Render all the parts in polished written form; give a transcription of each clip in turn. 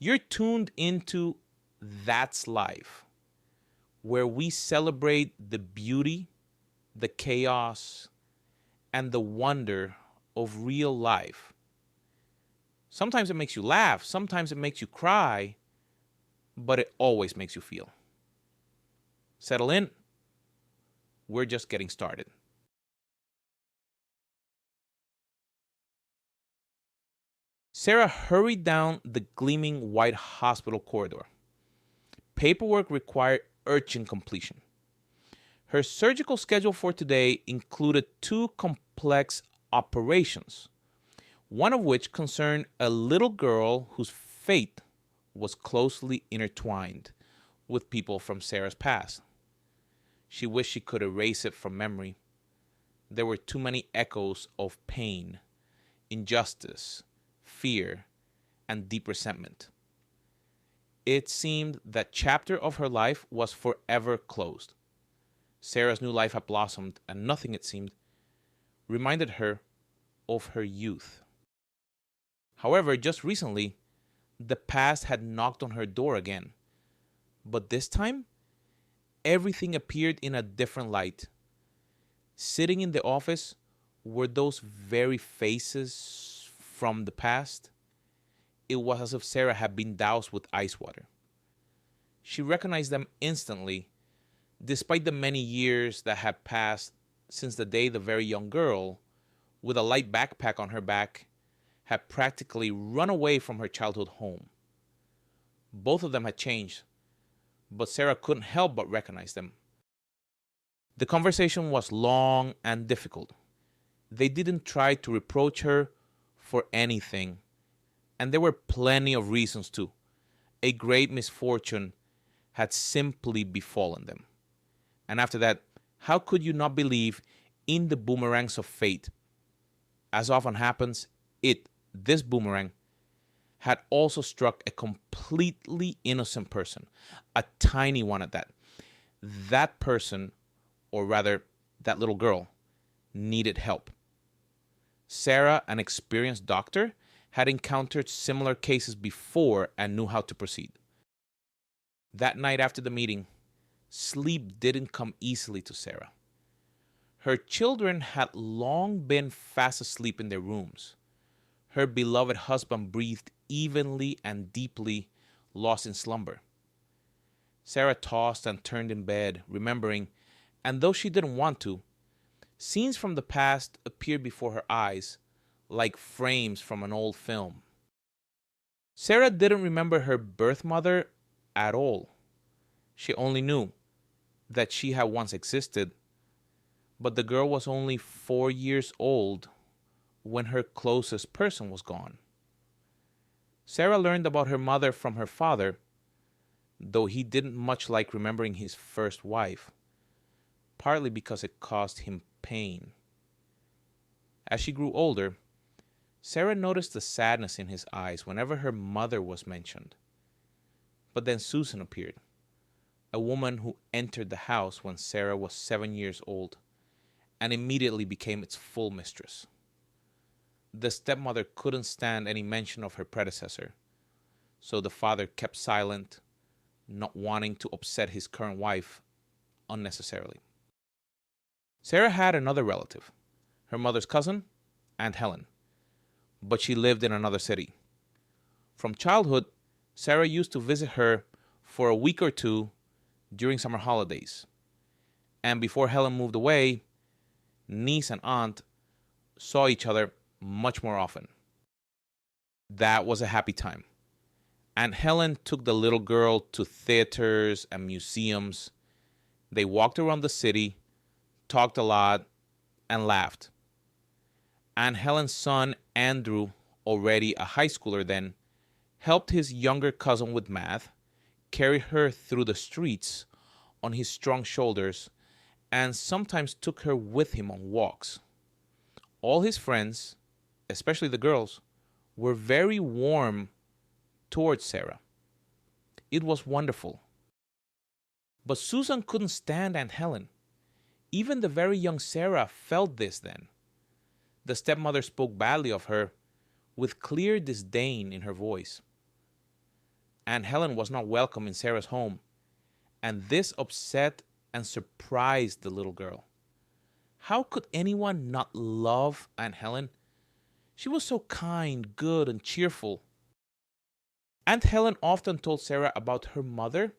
You're tuned into That's Life, where we celebrate the beauty, the chaos, and the wonder of real life. Sometimes it makes you laugh, sometimes it makes you cry, but it always makes you feel. Settle in. We're just getting started. Sarah hurried down the gleaming white hospital corridor. Paperwork required urgent completion. Her surgical schedule for today included two complex operations, one of which concerned a little girl whose fate was closely intertwined with people from Sarah's past. She wished she could erase it from memory. There were too many echoes of pain, injustice, fear, and deep resentment. It seemed that chapter of her life was forever closed. Sarah's new life had blossomed, and nothing, it seemed, reminded her of her youth. However, just recently, the past had knocked on her door again. But this time, everything appeared in a different light. Sitting in the office were those very faces from the past. It was as if Sarah had been doused with ice water. She recognized them instantly, despite the many years that had passed since the day the very young girl, with a light backpack on her back, had practically run away from her childhood home. Both of them had changed, but Sarah couldn't help but recognize them. The conversation was long and difficult. They didn't try to reproach her for anything, and there were plenty of reasons to. A great misfortune had simply befallen them. And after that, how could you not believe in the boomerangs of fate? As often happens, this boomerang, had also struck a completely innocent person, a tiny one at that. That person, or rather, that little girl, needed help. Sarah, an experienced doctor, had encountered similar cases before and knew how to proceed. That night after the meeting, sleep didn't come easily to Sarah. Her children had long been fast asleep in their rooms. Her beloved husband breathed evenly and deeply, lost in slumber. Sarah tossed and turned in bed, remembering, and though she didn't want to, scenes from the past appeared before her eyes, like frames from an old film. Sarah didn't remember her birth mother at all. She only knew that she had once existed, but the girl was only 4 years old when her closest person was gone. Sarah learned about her mother from her father, though he didn't much like remembering his first wife, partly because it caused him pain. As she grew older, Sarah noticed the sadness in his eyes whenever her mother was mentioned. But then Susan appeared, a woman who entered the house when Sarah was 7 years old, and immediately became its full mistress. The stepmother couldn't stand any mention of her predecessor, so the father kept silent, not wanting to upset his current wife unnecessarily. Sarah had another relative, her mother's cousin, Aunt Helen, but she lived in another city. From childhood, Sarah used to visit her for a week or two during summer holidays. And before Helen moved away, niece and aunt saw each other much more often. That was a happy time. Aunt Helen took the little girl to theaters and museums. They walked around the city, talked a lot, and laughed. Aunt Helen's son, Andrew, already a high schooler then, helped his younger cousin with math, carried her through the streets on his strong shoulders, and sometimes took her with him on walks. All his friends, especially the girls, were very warm towards Sarah. It was wonderful. But Susan couldn't stand Aunt Helen. Even the very young Sarah felt this then. The stepmother spoke badly of her, with clear disdain in her voice. Aunt Helen was not welcome in Sarah's home, and this upset and surprised the little girl. How could anyone not love Aunt Helen? She was so kind, good, and cheerful. Aunt Helen often told Sarah about her mother,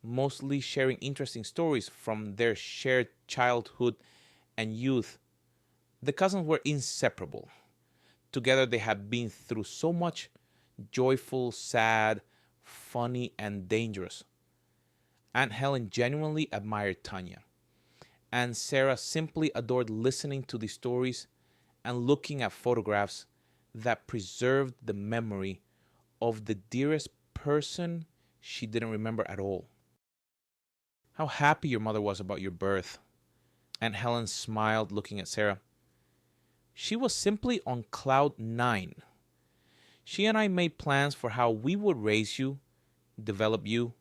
mostly sharing interesting stories from their shared childhood and youth. The cousins were inseparable. Together, they had been through so much: joyful, sad, funny, and dangerous. Aunt Helen genuinely admired Tanya, and Sarah simply adored listening to these stories and looking at photographs that preserved the memory of the dearest person she didn't remember at all. How happy your mother was about your birth. Aunt Helen smiled, looking at Sarah. She was simply on cloud nine. She and I made plans for how we would raise you, develop you,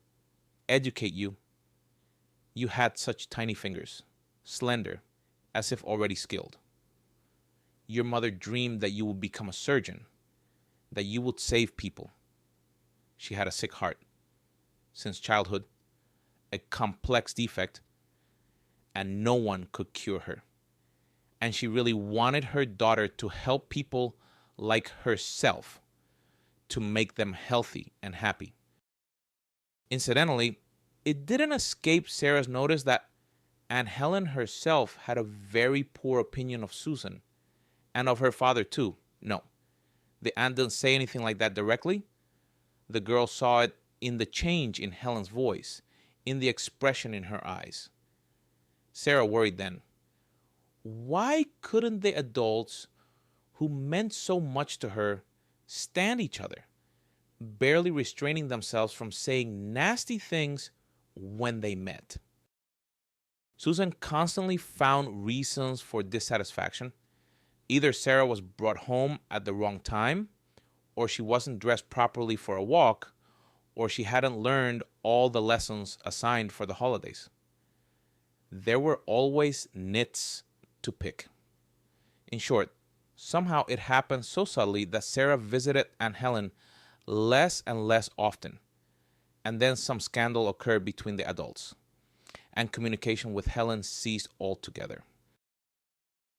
educate you. You had such tiny fingers, slender, as if already skilled. Your mother dreamed that you would become a surgeon, that you would save people. She had a sick heart. Since childhood, a complex defect, and no one could cure her. And she really wanted her daughter to help people like herself, to make them healthy and happy. Incidentally, it didn't escape Sarah's notice that Aunt Helen herself had a very poor opinion of Susan, and of her father too. No, the aunt didn't say anything like that directly. The girl saw it in the change in Helen's voice, in the expression in her eyes. Sarah worried then. Why couldn't the adults who meant so much to her stand each other, barely restraining themselves from saying nasty things when they met? Susan constantly found reasons for dissatisfaction. Either Sarah was brought home at the wrong time, or she wasn't dressed properly for a walk, or she hadn't learned all the lessons assigned for the holidays. There were always nits to pick. In short, somehow it happened so subtly that Sarah visited Aunt Helen less and less often, and then some scandal occurred between the adults, and communication with Helen ceased altogether.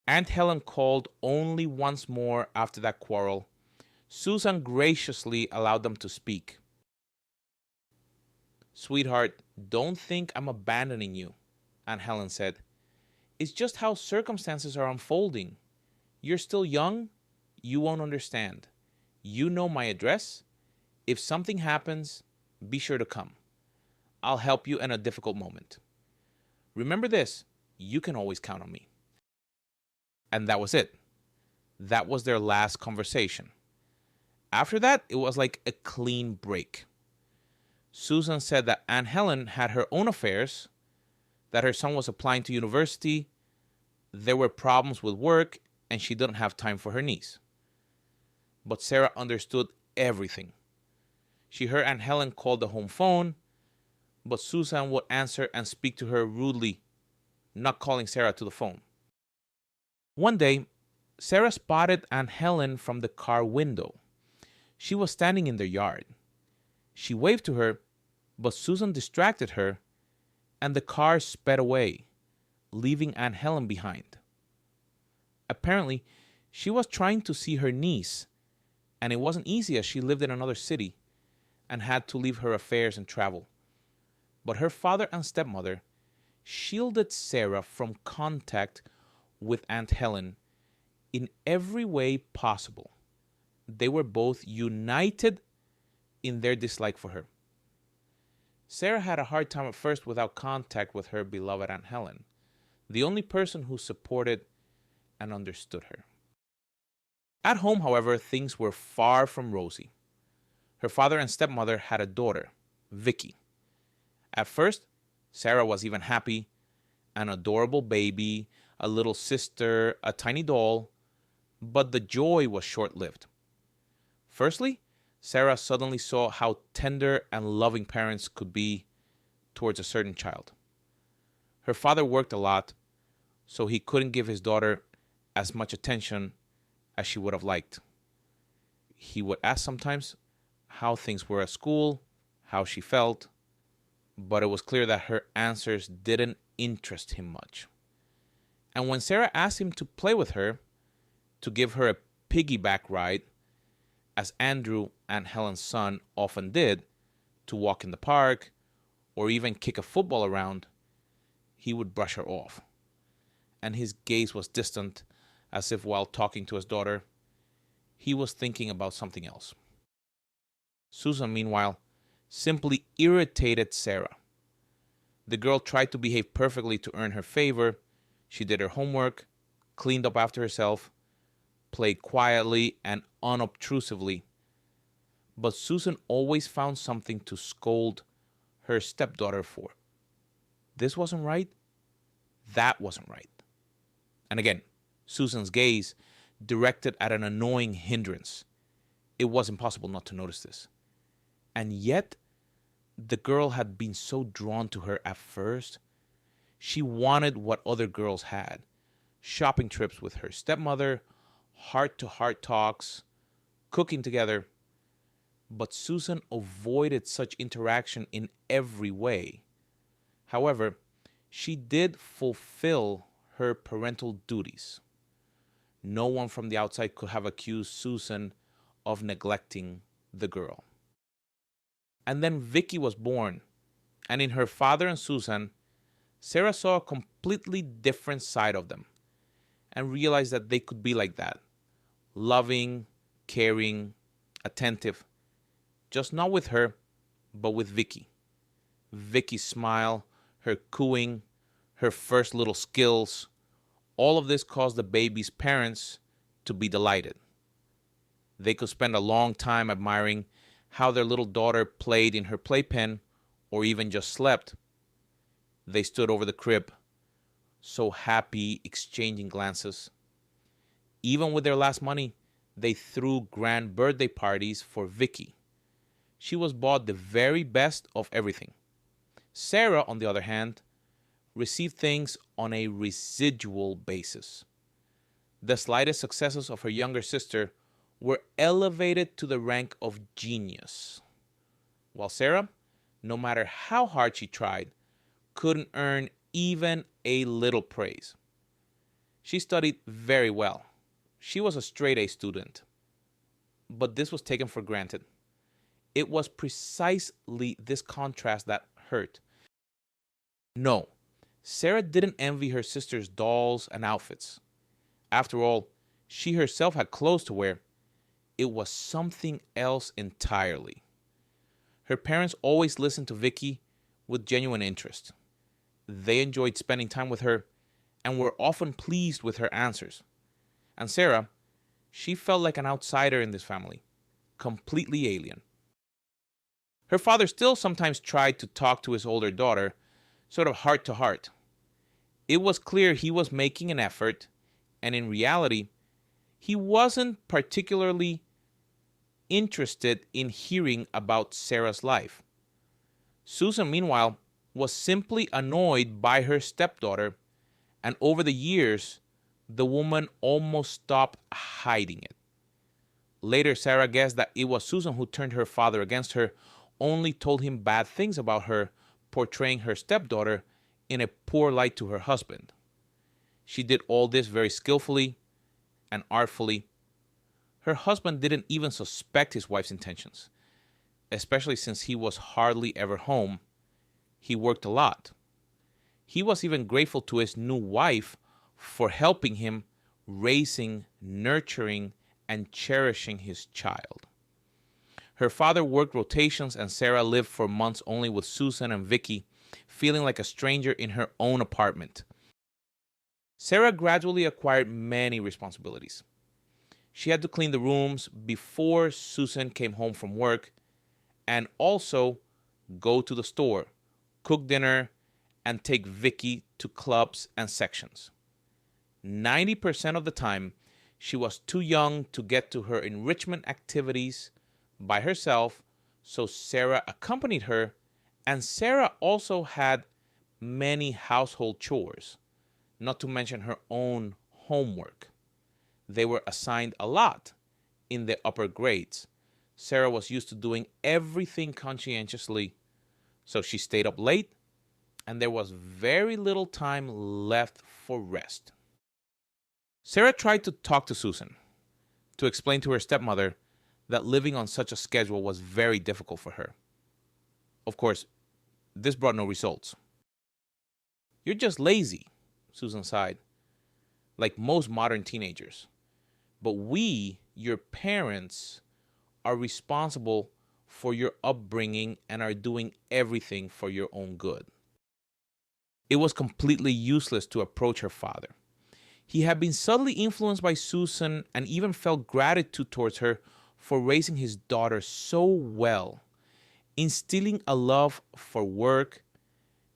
Aunt Helen called only once more after that quarrel. Susan graciously allowed them to speak. "Sweetheart, don't think I'm abandoning you," Aunt Helen said. "It's just how circumstances are unfolding. You're still young. You won't understand. You know my address. If something happens, be sure to come. I'll help you in a difficult moment. Remember this, you can always count on me." And that was it. That was their last conversation. After that, it was like a clean break. Susan said that Aunt Helen had her own affairs, that her son was applying to university, there were problems with work, and she didn't have time for her niece. But Sarah understood everything. She heard Aunt Helen call the home phone, but Susan would answer and speak to her rudely, not calling Sarah to the phone. One day, Sarah spotted Aunt Helen from the car window. She was standing in their yard. She waved to her, but Susan distracted her, and the car sped away, leaving Aunt Helen behind. Apparently, she was trying to see her niece, and it wasn't easy as she lived in another city and had to leave her affairs and travel. But her father and stepmother shielded Sarah from contact with Aunt Helen in every way possible. They were both united in their dislike for her. Sarah had a hard time at first without contact with her beloved Aunt Helen, the only person who supported and understood her. At home, however, things were far from rosy. Her father and stepmother had a daughter, Vicky. At first, Sarah was even happy. An adorable baby, a little sister, a tiny doll, but the joy was short-lived. Firstly, Sarah suddenly saw how tender and loving parents could be towards a certain child. Her father worked a lot, so he couldn't give his daughter as much attention as she would have liked. He would ask sometimes how things were at school, how she felt, but it was clear that her answers didn't interest him much. And when Sarah asked him to play with her, to give her a piggyback ride, as Andrew and Helen's son often did, to walk in the park or even kick a football around, he would brush her off. And his gaze was distant, as if while talking to his daughter, he was thinking about something else. Susan, meanwhile, simply irritated Sarah. The girl tried to behave perfectly to earn her favor. She did her homework, cleaned up after herself, played quietly and unobtrusively. But Susan always found something to scold her stepdaughter for. This wasn't right. That wasn't right. And again, Susan's gaze directed at an annoying hindrance. It was impossible not to notice this. And yet, the girl had been so drawn to her at first. She wanted what other girls had. Shopping trips with her stepmother, heart-to-heart talks, cooking together. But Susan avoided such interaction in every way. However, she did fulfill her parental duties. No one from the outside could have accused Susan of neglecting the girl. And then Vicky was born, and in her father and Susan, Sarah saw a completely different side of them and realized that they could be like that. Loving, caring, attentive. Just not with her, but with Vicky. Vicky's smile, her cooing, her first little skills, all of this caused the baby's parents to be delighted. They could spend a long time admiring how their little daughter played in her playpen or even just slept. They stood over the crib, so happy, exchanging glances. Even with their last money, they threw grand birthday parties for Vicky. She was bought the very best of everything. Sarah, on the other hand, received things on a residual basis. The slightest successes of her younger sister were elevated to the rank of genius, while Sarah, no matter how hard she tried, couldn't earn even a little praise. She studied very well. She was a straight A student, but this was taken for granted. It was precisely this contrast that hurt. No, Sarah didn't envy her sister's dolls and outfits. After all, she herself had clothes to wear. It was something else entirely. Her parents always listened to Vicky with genuine interest. They enjoyed spending time with her and were often pleased with her answers. And Sarah, she felt like an outsider in this family, completely alien. Her father still sometimes tried to talk to his older daughter, sort of heart to heart. It was clear he was making an effort, and in reality, he wasn't particularly interested in hearing about Sarah's life. Susan, meanwhile, was simply annoyed by her stepdaughter, and over the years, the woman almost stopped hiding it. Later, Sarah guessed that it was Susan who turned her father against her, only told him bad things about her, portraying her stepdaughter in a poor light to her husband. She did all this very skillfully and artfully. Her husband didn't even suspect his wife's intentions, especially since he was hardly ever home. He worked a lot. He was even grateful to his new wife for helping him raising, nurturing, and cherishing his child. Her father worked rotations, and Sarah lived for months only with Susan and Vicky, feeling like a stranger in her own apartment. Sarah gradually acquired many responsibilities. She had to clean the rooms before Susan came home from work, and also go to the store, cook dinner, and take Vicky to clubs and sections. 90% of the time, she was too young to get to her enrichment activities by herself, so Sarah accompanied her, and Sarah also had many household chores, not to mention her own homework. They were assigned a lot in the upper grades, Sarah was used to doing everything conscientiously, so she stayed up late, and there was very little time left for rest. Sarah tried to talk to Susan, to explain to her stepmother that living on such a schedule was very difficult for her. Of course, this brought no results. "You're just lazy," Susan sighed, "like most modern teenagers. But we, your parents, are responsible for your upbringing and are doing everything for your own good." It was completely useless to approach her father. He had been subtly influenced by Susan and even felt gratitude towards her for raising his daughter so well, instilling a love for work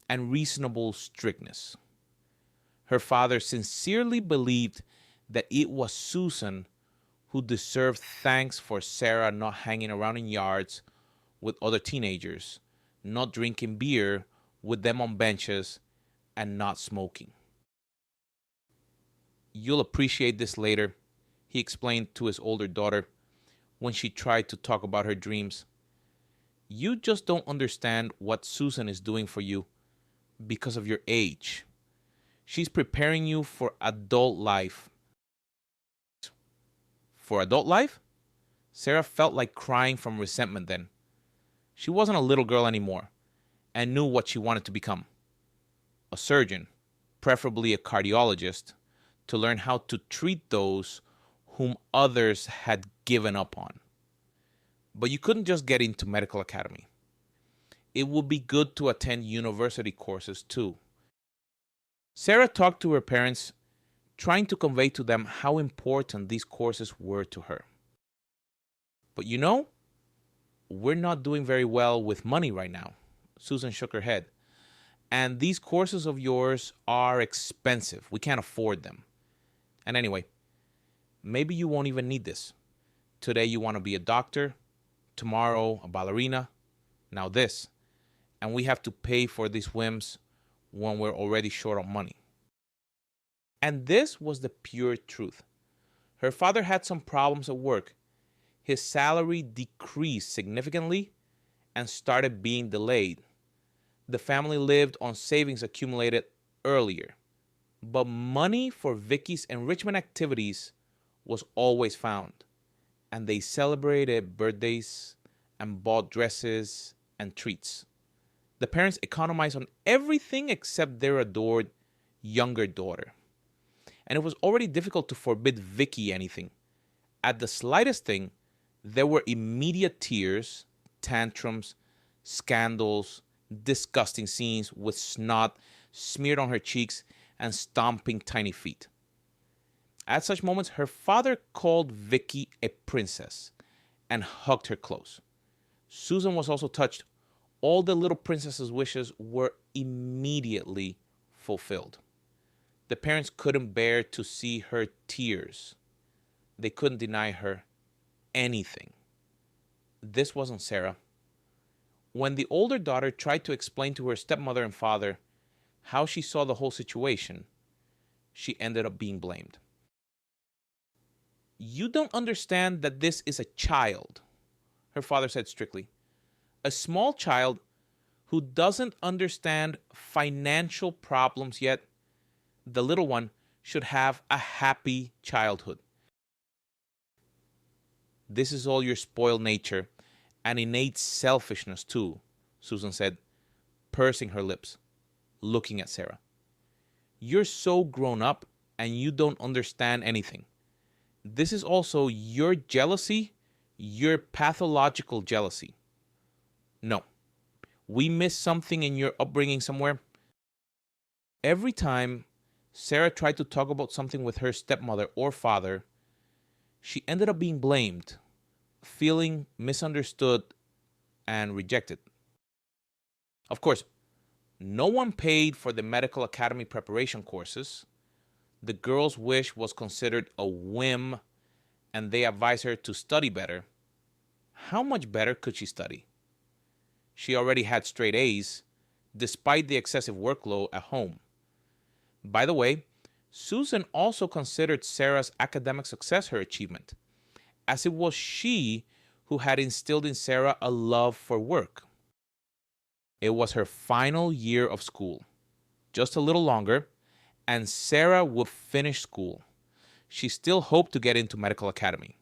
and reasonable strictness. Her father sincerely believed that it was Susan who deserved thanks for Sarah not hanging around in yards with other teenagers, not drinking beer with them on benches, and not smoking. "You'll appreciate this later," he explained to his older daughter when she tried to talk about her dreams. "You just don't understand what Susan is doing for you because of your age. She's preparing you for adult life." For adult life? Sarah felt like crying from resentment then. She wasn't a little girl anymore and knew what she wanted to become: a surgeon, preferably a cardiologist, to learn how to treat those whom others had given up on. But you couldn't just get into medical academy. It would be good to attend university courses too. Sarah talked to her parents, trying to convey to them how important these courses were to her. "But you know, we're not doing very well with money right now." Susan shook her head. "And these courses of yours are expensive. We can't afford them. And anyway, maybe you won't even need this. Today you want to be a doctor, tomorrow a ballerina, now this. And we have to pay for these whims when we're already short on money." And this was the pure truth. Her father had some problems at work. His salary decreased significantly and started being delayed. The family lived on savings accumulated earlier, but money for Vicky's enrichment activities was always found, and they celebrated birthdays and bought dresses and treats. The parents economized on everything except their adored younger daughter. And it was already difficult to forbid Vicky anything. At the slightest thing, there were immediate tears, tantrums, scandals, disgusting scenes with snot smeared on her cheeks and stomping tiny feet. At such moments, her father called Vicky a princess and hugged her close. Susan was also touched. All the little princess's wishes were immediately fulfilled. The parents couldn't bear to see her tears. They couldn't deny her anything. This wasn't Sarah. When the older daughter tried to explain to her stepmother and father how she saw the whole situation, she ended up being blamed. "You don't understand that this is a child," her father said strictly. "A small child who doesn't understand financial problems yet. The little one should have a happy childhood. This is all your spoiled nature and innate selfishness too," Susan said, pursing her lips, looking at Sarah. "You're so grown up and you don't understand anything. This is also your jealousy, your pathological jealousy. No, we missed something in your upbringing somewhere." Every time Sarah tried to talk about something with her stepmother or father, she ended up being blamed, feeling misunderstood and rejected. Of course, no one paid for the medical academy preparation courses. The girl's wish was considered a whim, and they advised her to study better. How much better could she study? She already had straight A's, despite the excessive workload at home. By the way, Susan also considered Sarah's academic success her achievement, as it was she who had instilled in Sarah a love for work. It was her final year of school, just a little longer, and Sarah would finish school. She still hoped to get into medical academy.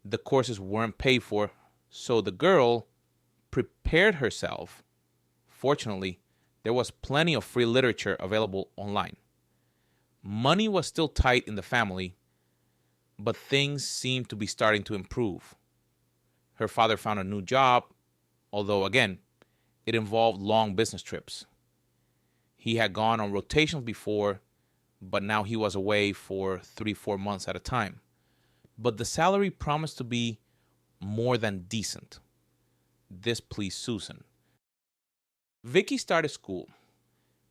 The courses weren't paid for, so the girl prepared herself. Fortunately, there was plenty of free literature available online. Money was still tight in the family, but things seemed to be starting to improve. Her father found a new job, although again, it involved long business trips. He had gone on rotations before, but now he was away for 3-4 months at a time. But the salary promised to be more than decent. This pleased Susan. Vicky started school.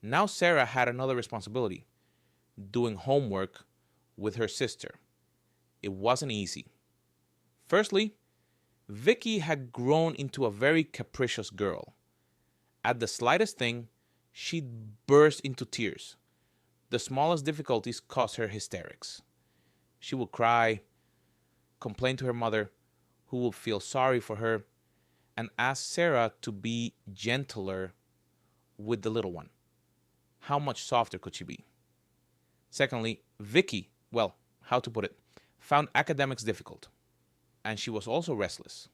Now Sarah had another responsibility, doing homework with her sister. It wasn't easy. Firstly, Vicky had grown into a very capricious girl. At the slightest thing, she'd burst into tears. The smallest difficulties caused her hysterics. She would cry, complain to her mother, who would feel sorry for her, and ask Sarah to be gentler with the little one. How much softer could she be? Secondly, Vicky, well, how to put it, found academics difficult, and she was also restless.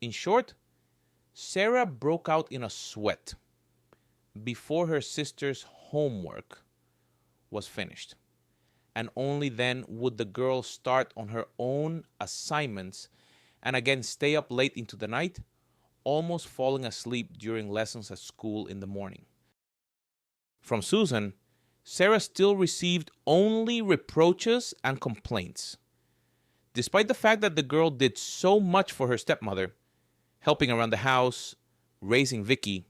In short, Sarah broke out in a sweat before her sister's homework was finished, and only then would the girl start on her own assignments and again stay up late into the night, almost falling asleep during lessons at school in the morning. From Susan, Sarah still received only reproaches and complaints. Despite the fact that the girl did so much for her stepmother, helping around the house, raising Vicky,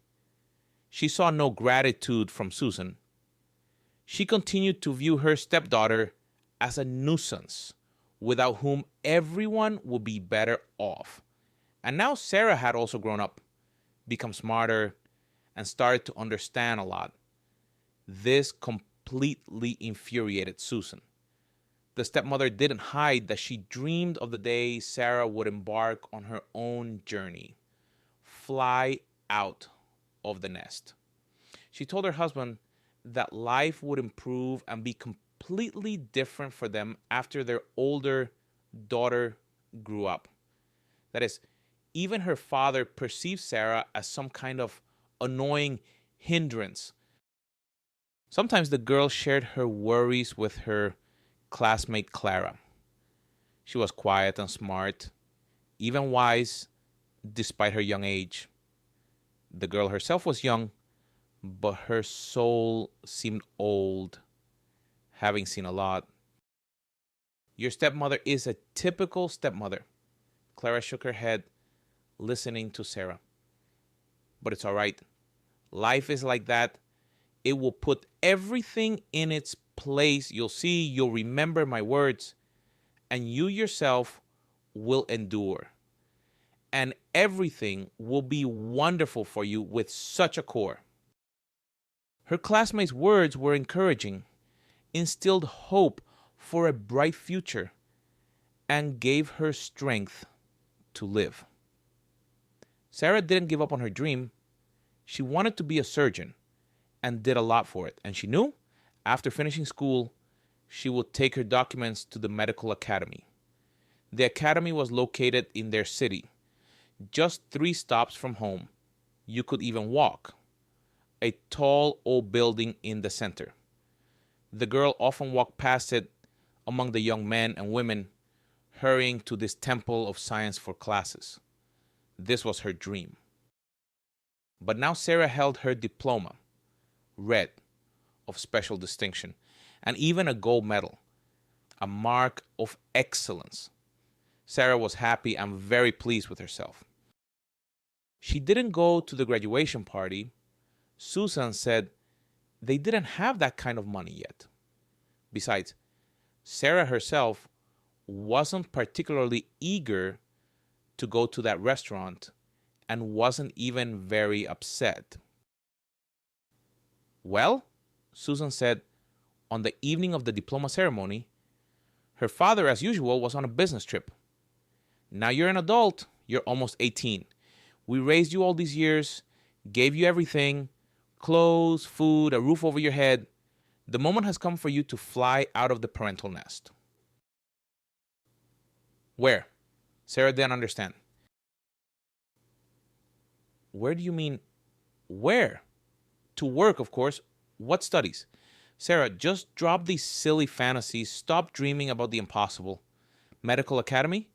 she saw no gratitude from Susan. She continued to view her stepdaughter as a nuisance, without whom everyone would be better off. And now Sarah had also grown up, become smarter, and started to understand a lot. This completely infuriated Susan. The stepmother didn't hide that she dreamed of the day Sarah would embark on her own journey, fly out of the nest. She told her husband that life would improve and be completely different for them after their older daughter grew up. That is, even her father perceived Sarah as some kind of annoying hindrance. Sometimes the girl shared her worries with her classmate Clara. She was quiet and smart, even wise, despite her young age. The girl herself was young, but her soul seemed old, having seen a lot. Your stepmother is a typical stepmother. Clara shook her head, listening to Sarah. But it's all right. Life is like that. It will put everything in its place. You'll see, you'll remember my words, and you yourself will endure. And everything will be wonderful for you with such a core. Her classmates' words were encouraging, instilled hope for a bright future, and gave her strength to live. Sarah didn't give up on her dream. She wanted to be a surgeon and did a lot for it. And she knew after finishing school, she would take her documents to the medical academy. The academy was located in their city, just 3 stops from home. You could even walk. A tall old building in the center. The girl often walked past it among the young men and women hurrying to this temple of science for classes. This was her dream. But now Sarah held her diploma, red, of special distinction, and even a gold medal, a mark of excellence. Sarah was happy and very pleased with herself. She didn't go to the graduation party. Susan said they didn't have that kind of money yet. Besides, Sarah herself wasn't particularly eager to go to that restaurant and wasn't even very upset. Well, Susan said, on the evening of the diploma ceremony, her father, as usual, was on a business trip. Now you're an adult. You're almost 18. We raised you all these years, gave you everything, clothes, food, a roof over your head. The moment has come for you to fly out of the parental nest. Where? Sarah didn't understand. Where do you mean, where? To work, of course. What studies? Sarah, just drop these silly fantasies. Stop dreaming about the impossible. Medical Academy?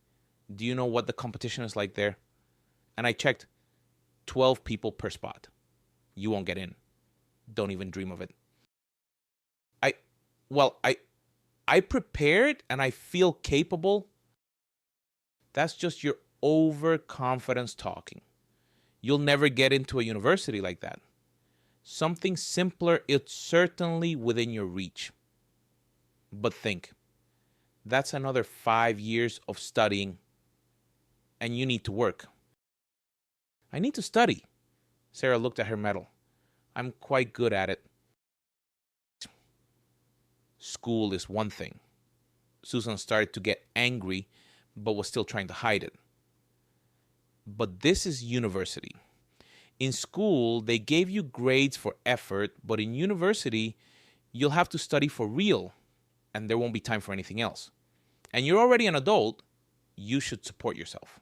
Do you know what the competition is like there? And I checked, 12 people per spot. You won't get in. Don't even dream of it. I, well, I prepared and I feel capable. That's just your overconfidence talking. You'll never get into a university like that. Something simpler is certainly within your reach. But think, that's another 5 years of studying, and you need to work. I need to study. Sarah looked at her medal. I'm quite good at it. School is one thing. Susan started to get angry, but was still trying to hide it. But this is university. In school, they gave you grades for effort, but in university, you'll have to study for real, and there won't be time for anything else. And you're already an adult, you should support yourself.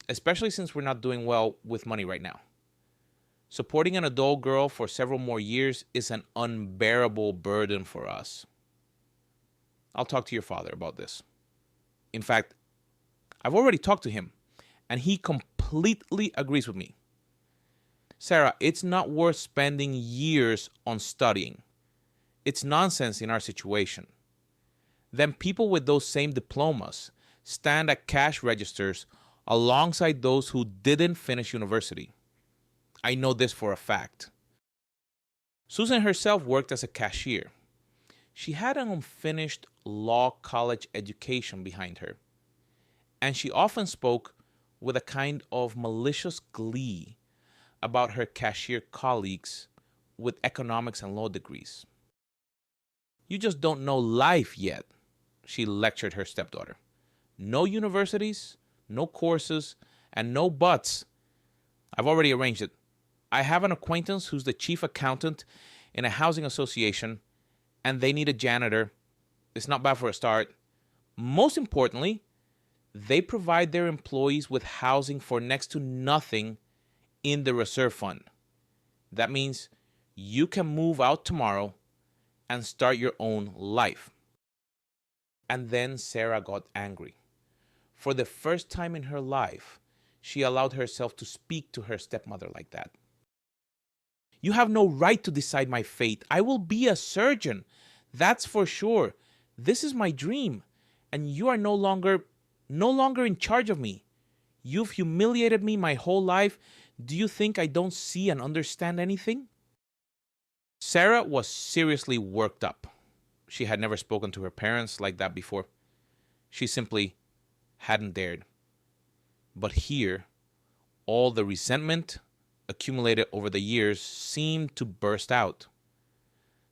Especially since we're not doing well with money right now. Supporting an adult girl for several more years is an unbearable burden for us. I'll talk to your father about this. In fact, I've already talked to him, and he completely agrees with me. Sarah, it's not worth spending years on studying. It's nonsense in our situation. Then people with those same diplomas stand at cash registers alongside those who didn't finish university. I know this for a fact. Susan herself worked as a cashier. She had an unfinished law college education behind her, and she often spoke with a kind of malicious glee about her cashier colleagues with economics and law degrees. You just don't know life yet, she lectured her stepdaughter. No universities, no courses, and no buts. I've already arranged it. I have an acquaintance who's the chief accountant in a housing association, and they need a janitor. It's not bad for a start. Most importantly, they provide their employees with housing for next to nothing in the reserve fund. That means you can move out tomorrow and start your own life. And then Sarah got angry. For the first time in her life, she allowed herself to speak to her stepmother like that. You have no right to decide my fate. I will be a surgeon. That's for sure. This is my dream. And you are no longer in charge of me. You've humiliated me my whole life. Do you think I don't see and understand anything? Sarah was seriously worked up. She had never spoken to her parents like that before. She simply hadn't dared. But here, all the resentment accumulated over the years seemed to burst out.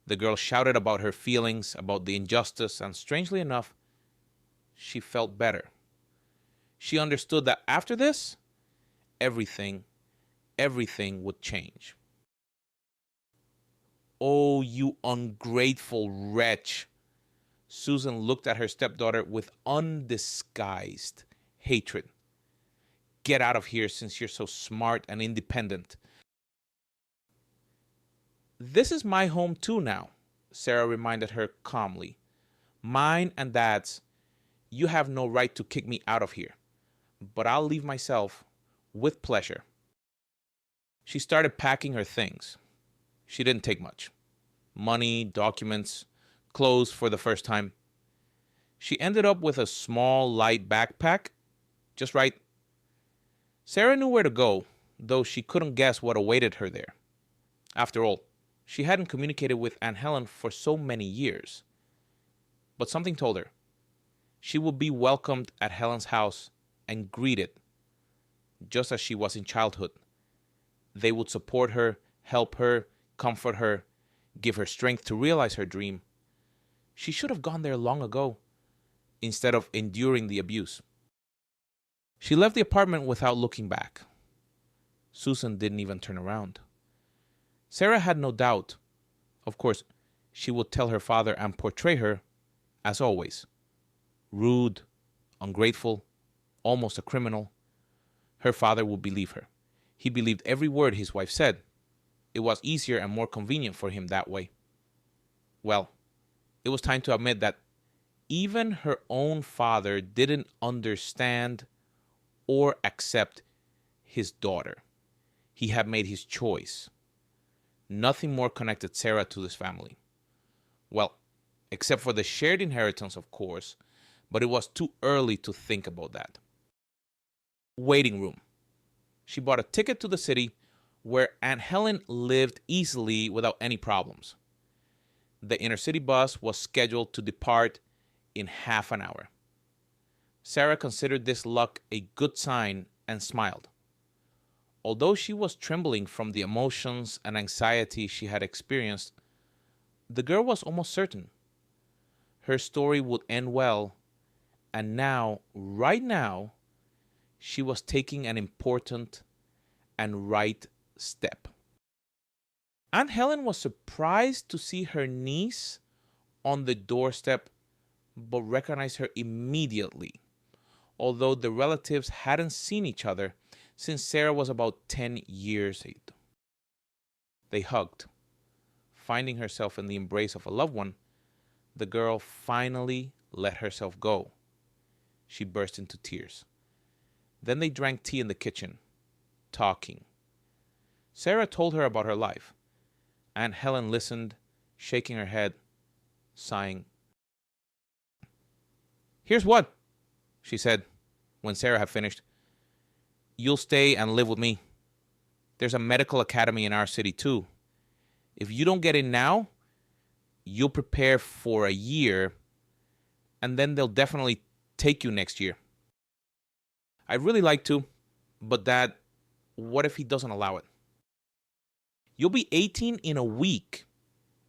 The girl shouted about her feelings, about the injustice, and strangely enough, she felt better. She understood that after this, everything would change. Oh, you ungrateful wretch. Susan looked at her stepdaughter with undisguised hatred. Get out of here since you're so smart and independent. This is my home too now, Sarah reminded her calmly. Mine and Dad's. You have no right to kick me out of here. But I'll leave myself with pleasure. She started packing her things. She didn't take much. Money, documents, clothes for the first time. She ended up with a small, light backpack. Just right. Sarah knew where to go, though she couldn't guess what awaited her there. After all, she hadn't communicated with Aunt Helen for so many years. But something told her. She would be welcomed at Helen's house and greeted, just as she was in childhood. They would support her, help her, comfort her, give her strength to realize her dream. She should have gone there long ago, instead of enduring the abuse. She left the apartment without looking back. Susan didn't even turn around. Sarah had no doubt. Of course, she would tell her father and portray her, as always, rude, ungrateful, almost a criminal. Her father would believe her. He believed every word his wife said. It was easier and more convenient for him that way. Well, it was time to admit that even her own father didn't understand or accept his daughter. He had made his choice. Nothing more connected Sarah to this family. Well, except for the shared inheritance, of course, but it was too early to think about that. Waiting room. She bought a ticket to the city where Aunt Helen lived easily without any problems. The inner city bus was scheduled to depart in half an hour. Sarah considered this luck a good sign and smiled. Although she was trembling from the emotions and anxiety she had experienced, the girl was almost certain her story would end well, and now, right now, she was taking an important and right step. Aunt Helen was surprised to see her niece on the doorstep, but recognized her immediately, although the relatives hadn't seen each other since Sarah was about 10 years old. They hugged. Finding herself in the embrace of a loved one, the girl finally let herself go. She burst into tears. Then they drank tea in the kitchen, talking. Sarah told her about her life. Aunt Helen listened, shaking her head, sighing. "Here's what," she said when Sarah had finished. "You'll stay and live with me. There's a medical academy in our city too. If you don't get in now, you'll prepare for a year, and then they'll definitely take you next year. I'd really like to, but Dad, what if he doesn't allow it? You'll be 18 in a week.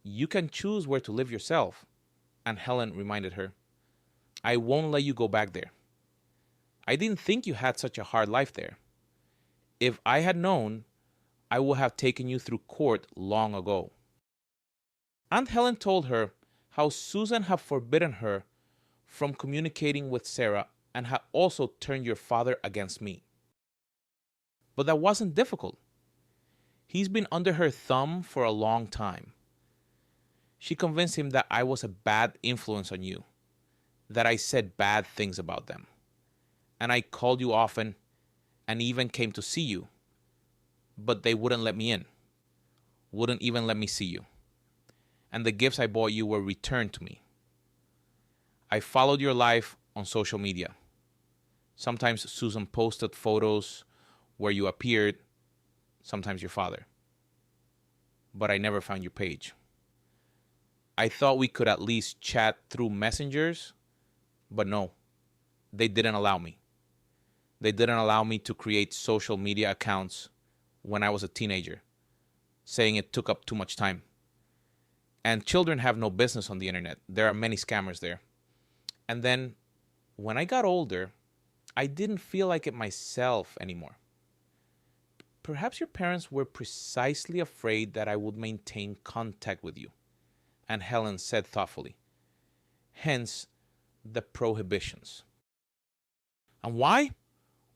You can choose where to live yourself," and Helen reminded her. "I won't let you go back there. I didn't think you had such a hard life there. If I had known, I would have taken you through court long ago." Aunt Helen told her how Susan had forbidden her from communicating with Sarah and had also turned your father against me. But that wasn't difficult. He's been under her thumb for a long time. She convinced him that I was a bad influence on you, that I said bad things about them, and I called you often and even came to see you, but they wouldn't let me in, wouldn't even let me see you. And the gifts I bought you were returned to me. I followed your life on social media. Sometimes Susan posted photos where you appeared, sometimes your father. But I never found your page. I thought we could at least chat through messengers, but no, they didn't allow me. They didn't allow me to create social media accounts when I was a teenager, saying it took up too much time. And children have no business on the internet. There are many scammers there. And then, when I got older, I didn't feel like it myself anymore. Perhaps your parents were precisely afraid that I would maintain contact with you," and Helen said thoughtfully. "Hence, the prohibitions." "And why?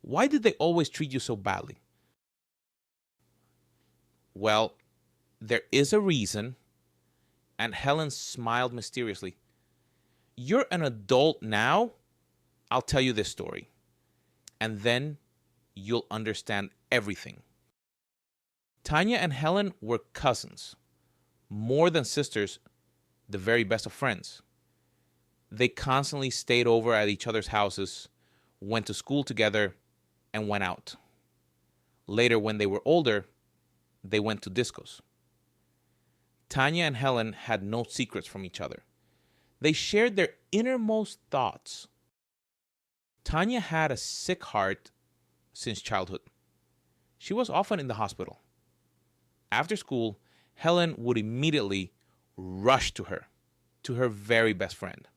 Why did they always treat you so badly?" "Well, there is a reason," and Helen smiled mysteriously. "You're an adult now. I'll tell you this story, and then you'll understand everything." Tanya and Helen were cousins, more than sisters, the very best of friends. They constantly stayed over at each other's houses, went to school together, and went out. Later, when they were older, they went to discos. Tanya and Helen had no secrets from each other. They shared their innermost thoughts. Tanya had a sick heart since childhood. She was often in the hospital. After school, Helen would immediately rush to her very best friend.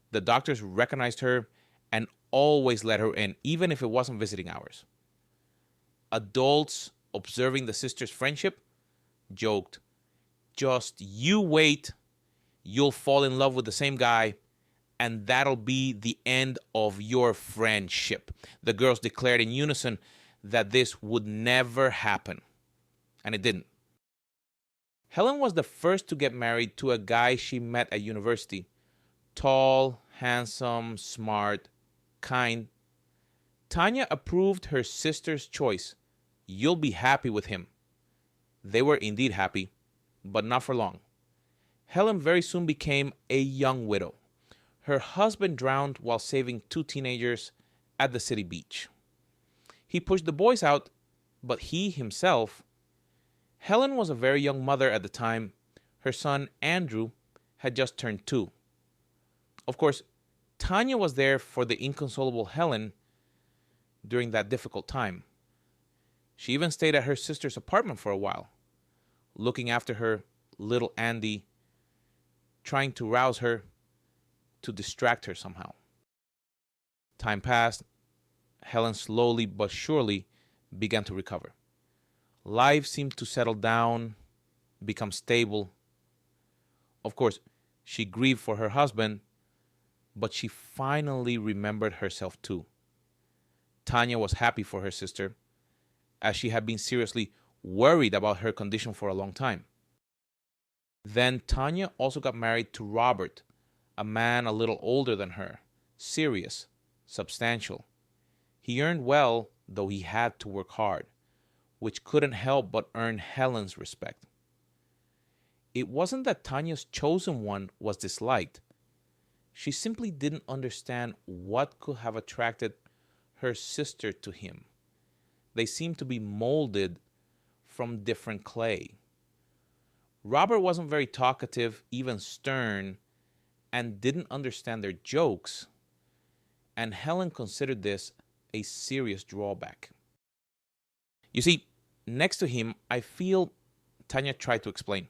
The doctors recognized her and always let her in, even if it wasn't visiting hours. Adults observing the sisters' friendship joked, "Just you wait, you'll fall in love with the same guy, and that'll be the end of your friendship." The girls declared in unison that this would never happen. And it didn't. Helen was the first to get married to a guy she met at university. Tall, handsome, smart, kind. Tanya approved her sister's choice. "You'll be happy with him." They were indeed happy, but not for long. Helen very soon became a young widow. Her husband drowned while saving two teenagers at the city beach. He pushed the boys out, but he himself... Helen was a very young mother at the time. Her son, Andrew, had just turned 2. Of course, Tanya was there for the inconsolable Helen during that difficult time. She even stayed at her sister's apartment for a while, looking after her little Andy, trying to rouse her, to distract her somehow. Time passed. Helen slowly but surely began to recover. Life seemed to settle down, become stable. Of course, she grieved for her husband, but she finally remembered herself too. Tanya was happy for her sister, as she had been seriously worried about her condition for a long time. Then Tanya also got married to Robert, a man a little older than her, serious, substantial. He earned well, though he had to work hard, which couldn't help but earn Helen's respect. It wasn't that Tanya's chosen one was disliked. She simply didn't understand what could have attracted her sister to him. They seemed to be molded from different clay. Robert wasn't very talkative, even stern, and didn't understand their jokes, and Helen considered this a serious drawback. You see, next to him, I feel, Tanya tried to explain,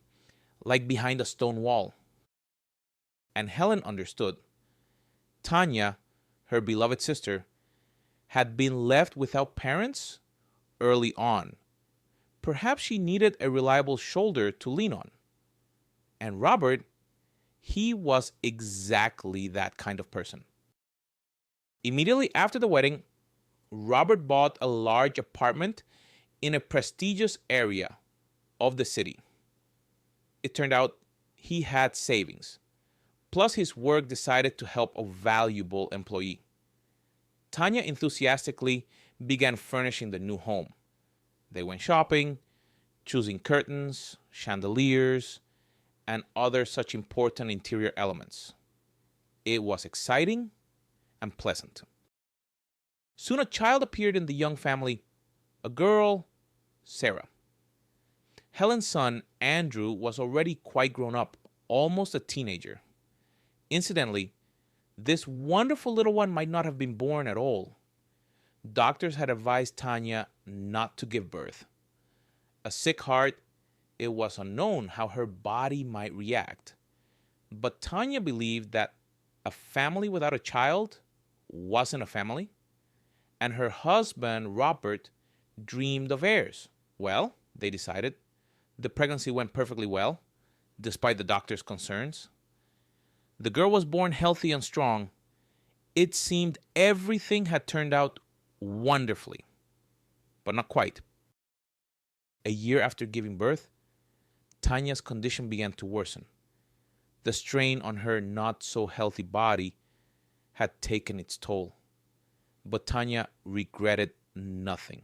like behind a stone wall. And Helen understood. Tanya, her beloved sister, had been left without parents early on. Perhaps she needed a reliable shoulder to lean on. And Robert, he was exactly that kind of person. Immediately after the wedding, Robert bought a large apartment in a prestigious area of the city. It turned out he had savings. Plus, his work decided to help a valuable employee. Tanya enthusiastically began furnishing the new home. They went shopping, choosing curtains, chandeliers, and other such important interior elements. It was exciting and pleasant. Soon a child appeared in the young family, a girl, Sarah. Helen's son, Andrew, was already quite grown up, almost a teenager. Incidentally, this wonderful little one might not have been born at all. Doctors had advised Tanya not to give birth. A sick heart, it was unknown how her body might react. But Tanya believed that a family without a child wasn't a family, and her husband, Robert, dreamed of heirs. Well, they decided, the pregnancy went perfectly well, despite the doctor's concerns. The girl was born healthy and strong. It seemed everything had turned out wonderfully, but not quite. A year after giving birth, Tanya's condition began to worsen. The strain on her not-so-healthy body had taken its toll. But Tanya regretted nothing.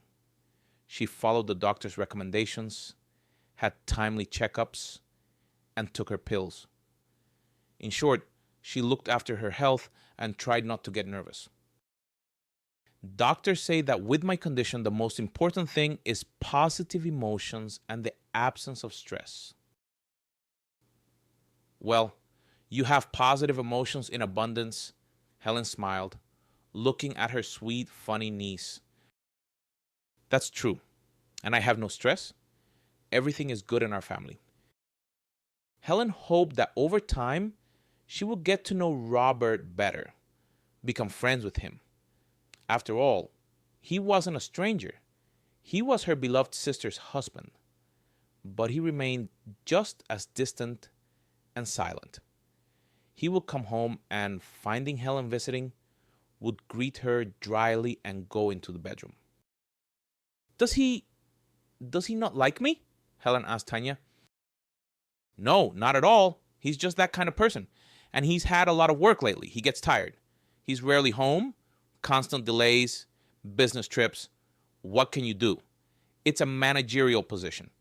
She followed the doctor's recommendations, had timely checkups, and took her pills. In short, she looked after her health and tried not to get nervous. Doctors say that with my condition, the most important thing is positive emotions and the absence of stress. Well, you have positive emotions in abundance, Helen smiled, looking at her sweet, funny niece. That's true, and I have no stress. Everything is good in our family. Helen hoped that over time, she would get to know Robert better, become friends with him. After all, he wasn't a stranger. He was her beloved sister's husband, but he remained just as distant and silent. He would come home and, finding Helen visiting, would greet her dryly and go into the bedroom. Does he not like me? Helen asked Tanya. No, not at all. He's just that kind of person. And he's had a lot of work lately. He gets tired. He's rarely home, constant delays, business trips. What can you do? It's a managerial position.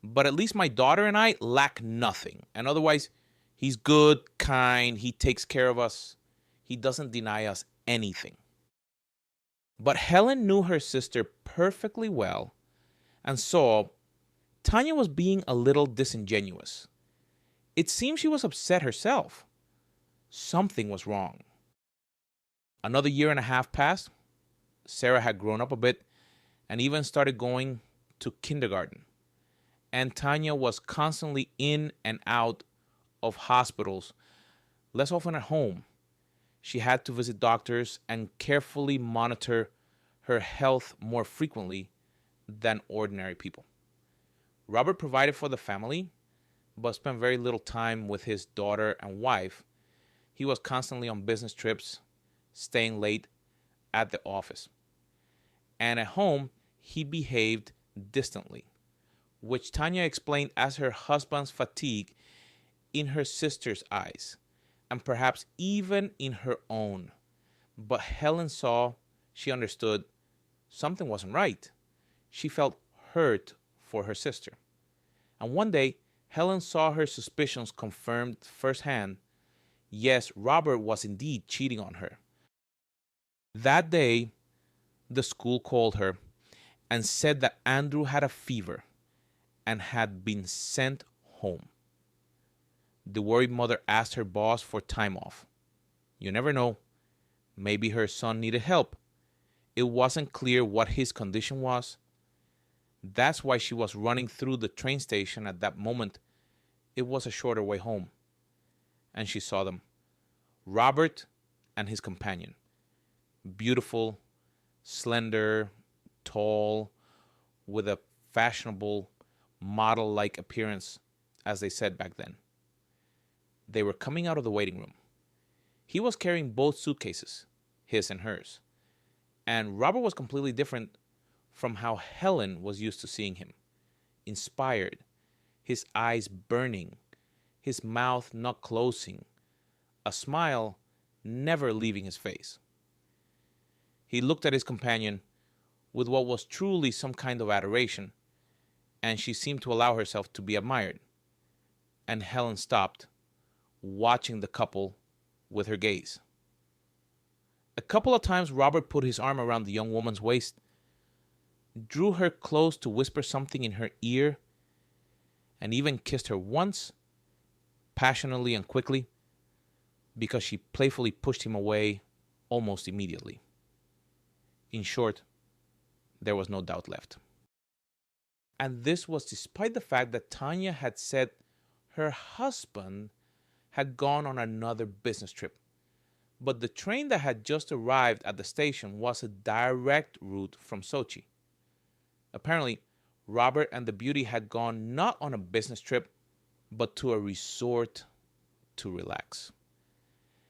But at least my daughter and I lack nothing. And otherwise, he's good, kind, he takes care of us. He doesn't deny us anything. But Helen knew her sister perfectly well and saw Tanya was being a little disingenuous. It seemed she was upset herself. Something was wrong. Another year and a half passed. Sarah had grown up a bit and even started going to kindergarten. And Tanya was constantly in and out of hospitals, less often at home. She had to visit doctors and carefully monitor her health more frequently than ordinary people. Robert provided for the family, but spent very little time with his daughter and wife. He was constantly on business trips, staying late at the office. And at home, he behaved distantly, which Tanya explained as her husband's fatigue in her sister's eyes, and perhaps even in her own. But Helen saw, she understood, something wasn't right. She felt hurt for her sister. And one day, Helen saw her suspicions confirmed firsthand. Yes, Robert was indeed cheating on her. That day, the school called her and said that Andrew had a fever and had been sent home. The worried mother asked her boss for time off. You never know. Maybe her son needed help. It wasn't clear what his condition was. That's why she was running through the train station at that moment. It was a shorter way home. And she saw them. Robert and his companion. Beautiful, slender, tall, with a fashionable, model-like appearance, as they said back then. They were coming out of the waiting room. He was carrying both suitcases, his and hers. And Robert was completely different from how Helen was used to seeing him. Inspired, his eyes burning, his mouth not closing, a smile never leaving his face. He looked at his companion with what was truly some kind of adoration, and she seemed to allow herself to be admired. And Helen stopped, watching the couple with her gaze. A couple of times Robert put his arm around the young woman's waist, drew her close to whisper something in her ear, and even kissed her once, passionately and quickly, because she playfully pushed him away almost immediately. In short, there was no doubt left. And this was despite the fact that Tanya had said her husband had gone on another business trip. But the train that had just arrived at the station was a direct route from Sochi. Apparently, Robert and the beauty had gone not on a business trip, but to a resort to relax.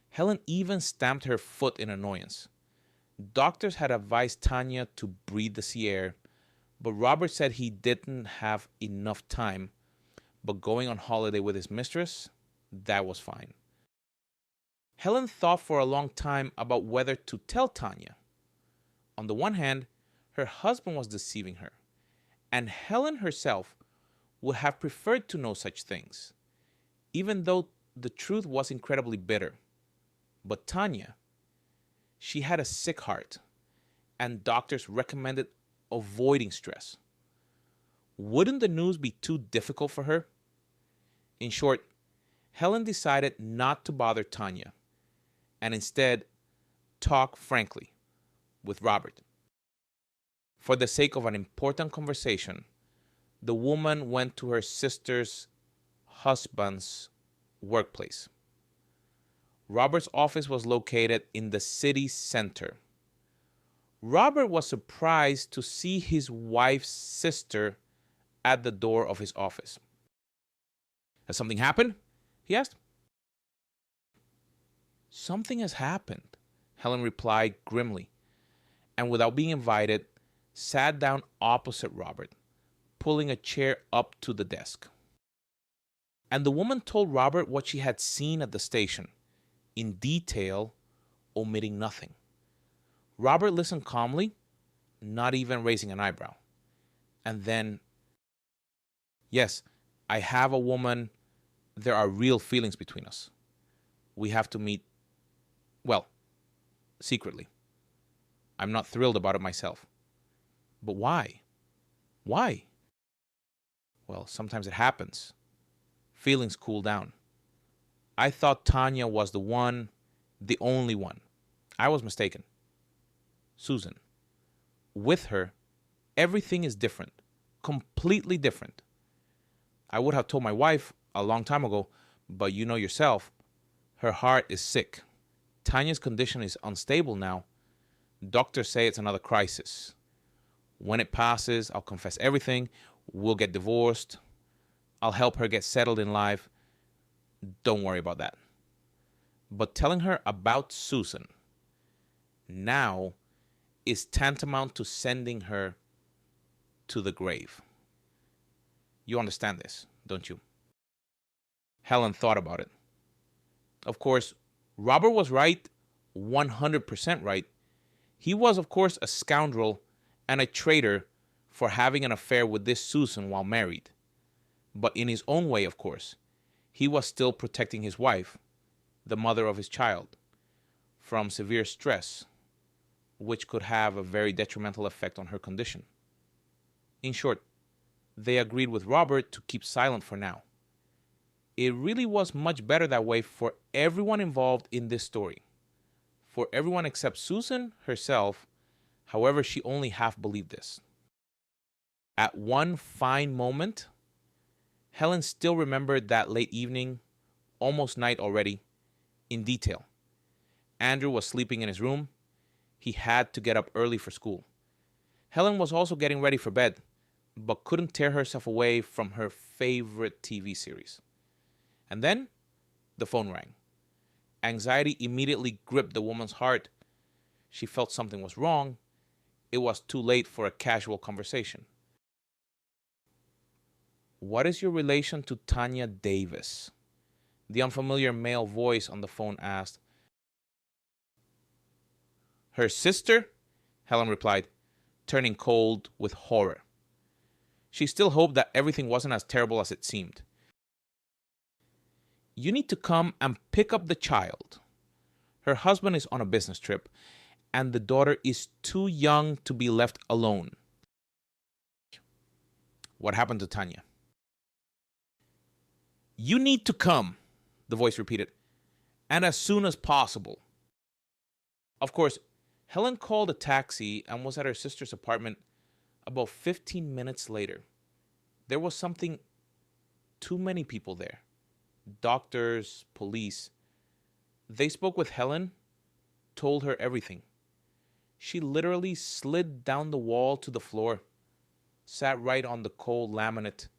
Helen even stamped her foot in annoyance. Doctors had advised Tanya to breathe the sea air, but Robert said he didn't have enough time. But going on holiday with his mistress, that was fine. Helen thought for a long time about whether to tell Tanya. On the one hand, her husband was deceiving her, and Helen herself would have preferred to know such things, even though the truth was incredibly bitter. But Tanya, she had a sick heart, and doctors recommended avoiding stress. Wouldn't the news be too difficult for her? In short, Helen decided not to bother Tanya, and instead talk frankly with Robert. For the sake of an important conversation, the woman went to her sister's husband's workplace. Robert's office was located in the city center. Robert was surprised to see his wife's sister at the door of his office. Has something happened? He asked. Something has happened, Helen replied grimly, and without being invited, sat down opposite Robert, pulling a chair up to the desk. And the woman told Robert what she had seen at the station, in detail, omitting nothing. Robert listened calmly, not even raising an eyebrow. And then, yes, I have a woman. There are real feelings between us. We have to meet, well, secretly. I'm not thrilled about it myself. But why? Why? Well, sometimes it happens. Feelings cool down. I thought Tanya was the one, the only one. I was mistaken. Susan. With her, everything is different. Completely different. I would have told my wife a long time ago, but you know yourself, her heart is sick. Tanya's condition is unstable now. Doctors say it's another crisis. When it passes, I'll confess everything. We'll get divorced. I'll help her get settled in life. Don't worry about that. But telling her about Susan now is tantamount to sending her to the grave. You understand this, don't you? Helen thought about it. Of course, Robert was right, 100% right. He was, of course, a scoundrel and a traitor for having an affair with this Susan while married. But in his own way, of course, he was still protecting his wife, the mother of his child, from severe stress, which could have a very detrimental effect on her condition. In short, they agreed with Robert to keep silent for now. It really was much better that way for everyone involved in this story. For everyone except Susan herself, however, she only half believed this. At one fine moment, Helen still remembered that late evening, almost night already, in detail. Andrew was sleeping in his room. He had to get up early for school. Helen was also getting ready for bed, but couldn't tear herself away from her favorite TV series. And then, the phone rang. Anxiety immediately gripped the woman's heart. She felt something was wrong. It was too late for a casual conversation. What is your relation to Tanya Davis? The unfamiliar male voice on the phone asked. Her sister? Helen replied, turning cold with horror. She still hoped that everything wasn't as terrible as it seemed. You need to come and pick up the child. Her husband is on a business trip, and the daughter is too young to be left alone. What happened to Tanya? You need to come, the voice repeated, and as soon as possible. Of course, Helen called a taxi and was at her sister's apartment about 15 minutes later. There was something, too many people there. Doctors, police. They spoke with Helen, told her everything. She literally slid down the wall to the floor, sat right on the cold laminate,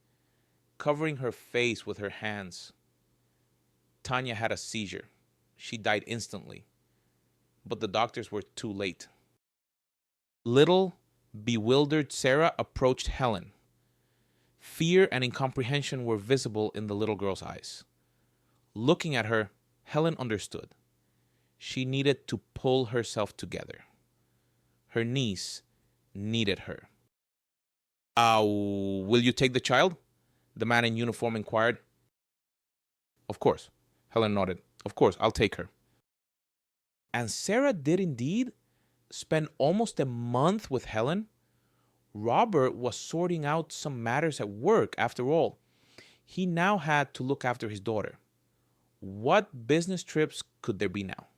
covering her face with her hands. Tanya had a seizure. She died instantly. But the doctors were too late. Little, bewildered Sarah approached Helen. Fear and incomprehension were visible in the little girl's eyes. Looking at her, Helen understood. She needed to pull herself together. Her niece needed her. Will you take the child? The man in uniform inquired. Of course, Helen nodded. Of course, I'll take her. And Sarah did indeed spend almost a month with Helen. Robert was sorting out some matters at work, after all. He now had to look after his daughter. What business trips could there be now?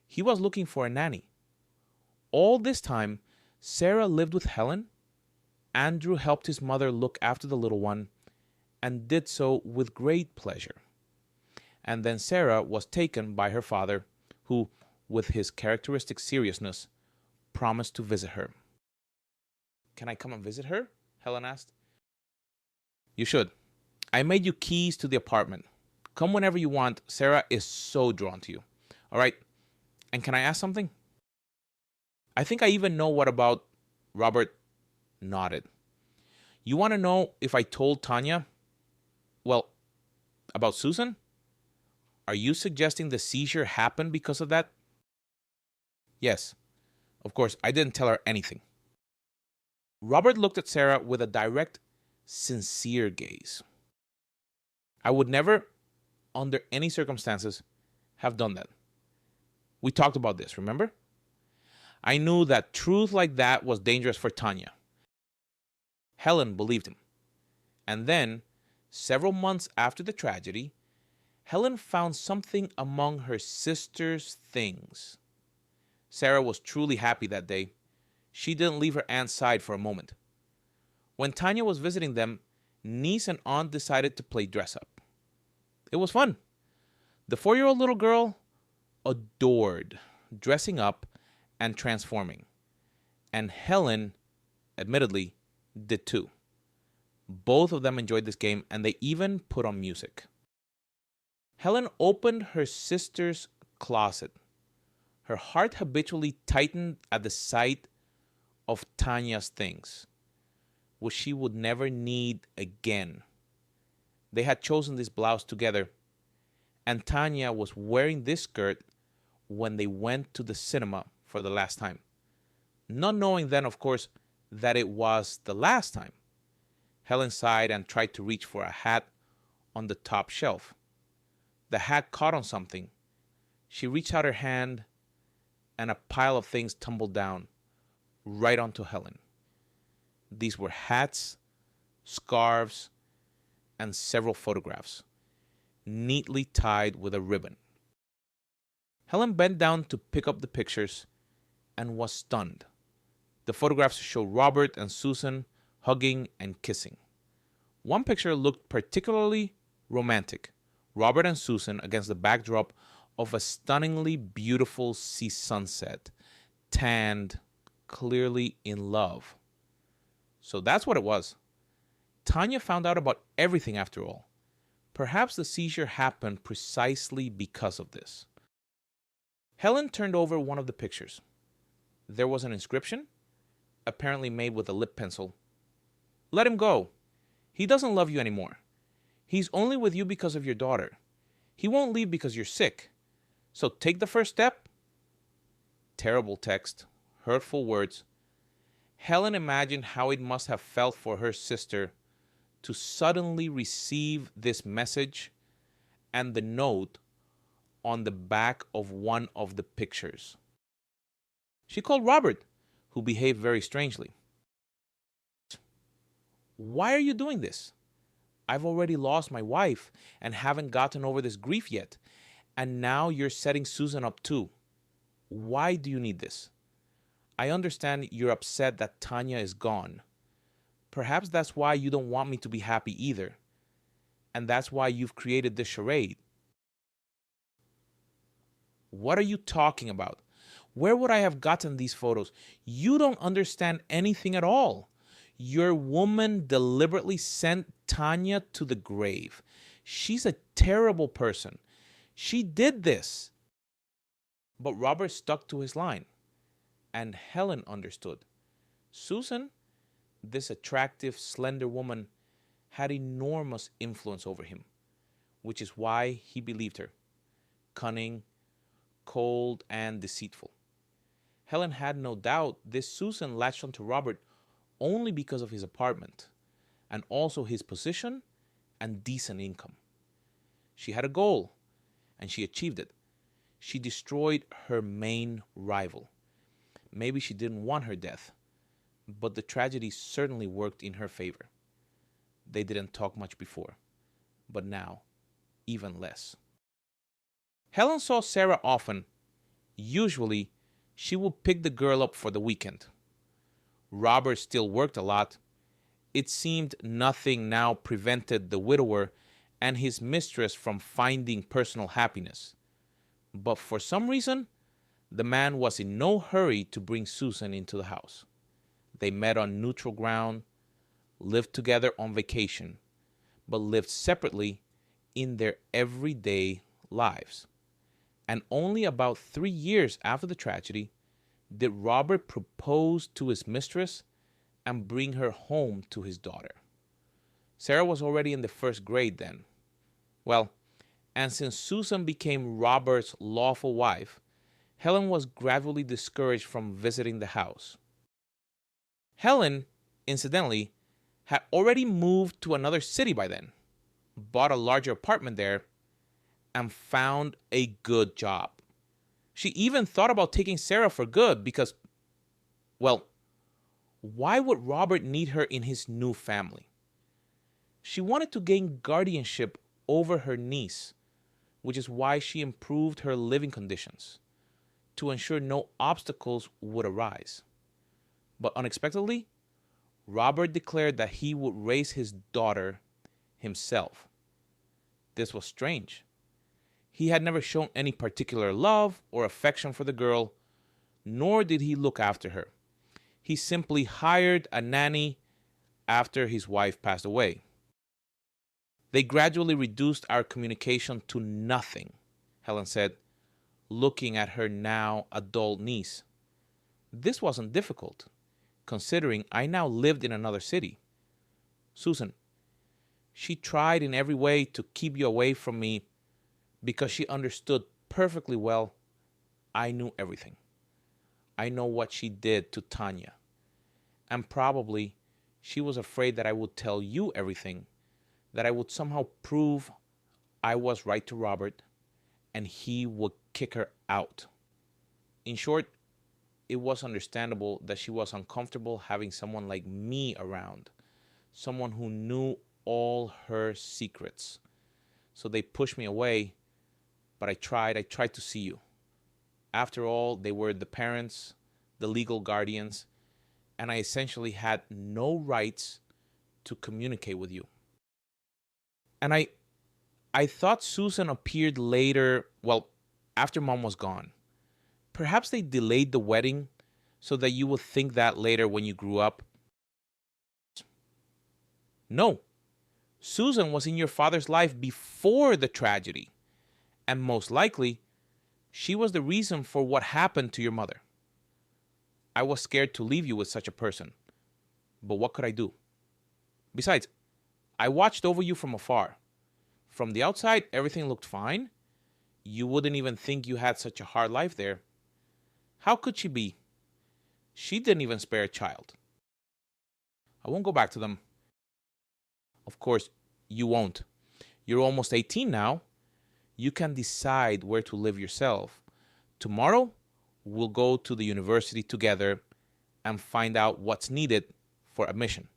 He was looking for a nanny. All this time, Sarah lived with Helen. Andrew helped his mother look after the little one and did so with great pleasure. And then Sarah was taken by her father, who, with his characteristic seriousness, promised to visit her. Can I come and visit her? Helen asked. You should. I made you keys to the apartment. Come whenever you want. Sarah is so drawn to you. All right. And can I ask something? I think I even know what about. Robert nodded. You want to know if I told Tanya? Well, about Susan? Are you suggesting the seizure happened because of that? Yes. Of course, I didn't tell her anything. Robert looked at Sarah with a direct, sincere gaze. I would never, under any circumstances, have done that. We talked about this, remember? I knew that truth like that was dangerous for Tanya. Helen believed him. And then, several months after the tragedy, Helen found something among her sister's things. Sarah was truly happy that day. She didn't leave her aunt's side for a moment. When Tanya was visiting them, niece and aunt decided to play dress up. It was fun. The 4-year-old little girl adored dressing up and transforming. And Helen, admittedly, did too. Both of them enjoyed this game, and they even put on music. Helen opened her sister's closet. Her heart habitually tightened at the sight of Tanya's things, which she would never need again. They had chosen this blouse together, and Tanya was wearing this skirt when they went to the cinema for the last time. Not knowing then, of course, that it was the last time. Helen sighed and tried to reach for a hat on the top shelf. The hat caught on something. She reached out her hand, and a pile of things tumbled down right onto Helen. These were hats, scarves, and several photographs, neatly tied with a ribbon. Helen bent down to pick up the pictures and was stunned. The photographs showed Robert and Susan hugging and kissing. One picture looked particularly romantic. Robert and Susan against the backdrop of a stunningly beautiful sea sunset, tanned, clearly in love. So that's what it was. Tanya found out about everything after all. Perhaps the seizure happened precisely because of this. Helen turned over one of the pictures. There was an inscription, apparently made with a lip pencil. Let him go. He doesn't love you anymore. He's only with you because of your daughter. He won't leave because you're sick. So take the first step. Terrible text, hurtful words. Helen imagined how it must have felt for her sister to suddenly receive this message and the note on the back of one of the pictures. She called Robert, who behaved very strangely. Why are you doing this? I've already lost my wife and haven't gotten over this grief yet. And now you're setting Susan up too. Why do you need this? I understand you're upset that Tanya is gone. Perhaps that's why you don't want me to be happy either. And that's why you've created this charade. What are you talking about? Where would I have gotten these photos? You don't understand anything at all. Your woman deliberately sent Tanya to the grave. She's a terrible person. She did this. But Robert stuck to his line. And Helen understood. Susan, this attractive, slender woman, had enormous influence over him, which is why he believed her. Cunning, cold, and deceitful. Helen had no doubt this Susan latched onto Robert only because of his apartment, and also his position and decent income. She had a goal, and she achieved it. She destroyed her main rival. Maybe she didn't want her death, but the tragedy certainly worked in her favor. They didn't talk much before, but now, even less. Helen saw Sarah often. Usually, she would pick the girl up for the weekend. Robert still worked a lot. It seemed nothing now prevented the widower and his mistress from finding personal happiness. But for some reason, The man was in no hurry to bring Susan into the house. They met on neutral ground, lived together on vacation, but lived separately in their everyday lives. And only about 3 years after the tragedy did Robert propose to his mistress and bring her home to his daughter. Sarah was already in the first grade then. Well, and since Susan became Robert's lawful wife, Helen was gradually discouraged from visiting the house. Helen, incidentally, had already moved to another city by then, bought a larger apartment there, and found a good job. She even thought about taking Sarah for good because, well, why would Robert need her in his new family? She wanted to gain guardianship over her niece, which is why she improved her living conditions to ensure no obstacles would arise. But unexpectedly, Robert declared that he would raise his daughter himself. This was strange. He had never shown any particular love or affection for the girl, nor did he look after her. He simply hired a nanny after his wife passed away. They gradually reduced our communication to nothing, Helen said, looking at her now adult niece. This wasn't difficult, considering I now lived in another city. Susan, she tried in every way to keep you away from me because she understood perfectly well I knew everything. I know what she did to Tanya. And probably she was afraid that I would tell you everything, that I would somehow prove I was right to Robert, and he would kick her out. In short, it was understandable that she was uncomfortable having someone like me around, someone who knew all her secrets. So they pushed me away, but I tried to see you. After all, they were the parents, the legal guardians, and I essentially had no rights to communicate with you. And I thought Susan appeared later, well, after Mom was gone. Perhaps they delayed the wedding so that you would think that later when you grew up. No, Susan was in your father's life before the tragedy, and most likely, she was the reason for what happened to your mother. I was scared to leave you with such a person, but what could I do? Besides, I watched over you from afar. From the outside, everything looked fine. You wouldn't even think you had such a hard life there. How could she be? She didn't even spare a child. I won't go back to them. Of course, you won't. You're almost 18 now. You can decide where to live yourself. Tomorrow, we'll go to the university together and find out what's needed for admission.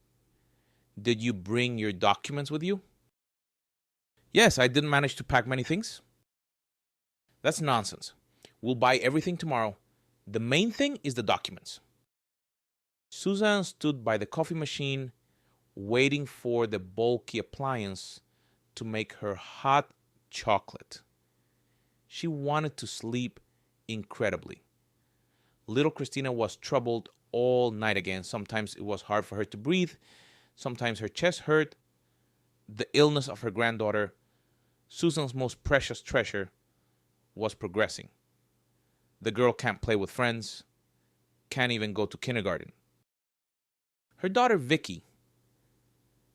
Did you bring your documents with you? Yes, I didn't manage to pack many things. That's nonsense. We'll buy everything tomorrow. The main thing is the documents. Susan stood by the coffee machine, waiting for the bulky appliance to make her hot chocolate. She wanted to sleep incredibly. Little Christina was troubled all night again. Sometimes it was hard for her to breathe. Sometimes her chest hurt. The illness of her granddaughter, Susan's most precious treasure, was progressing. The girl can't play with friends, can't even go to kindergarten. Her daughter, Vicky,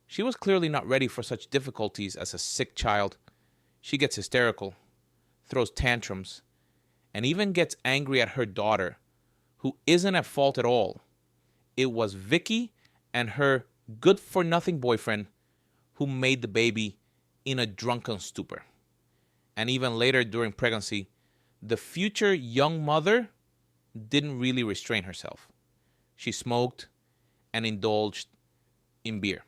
she was clearly not ready for such difficulties as a sick child. She gets hysterical, throws tantrums, and even gets angry at her daughter, who isn't at fault at all. It was Vicky and her good-for-nothing boyfriend who made the baby in a drunken stupor. And even later during pregnancy, the future young mother didn't really restrain herself. She smoked and indulged in beer.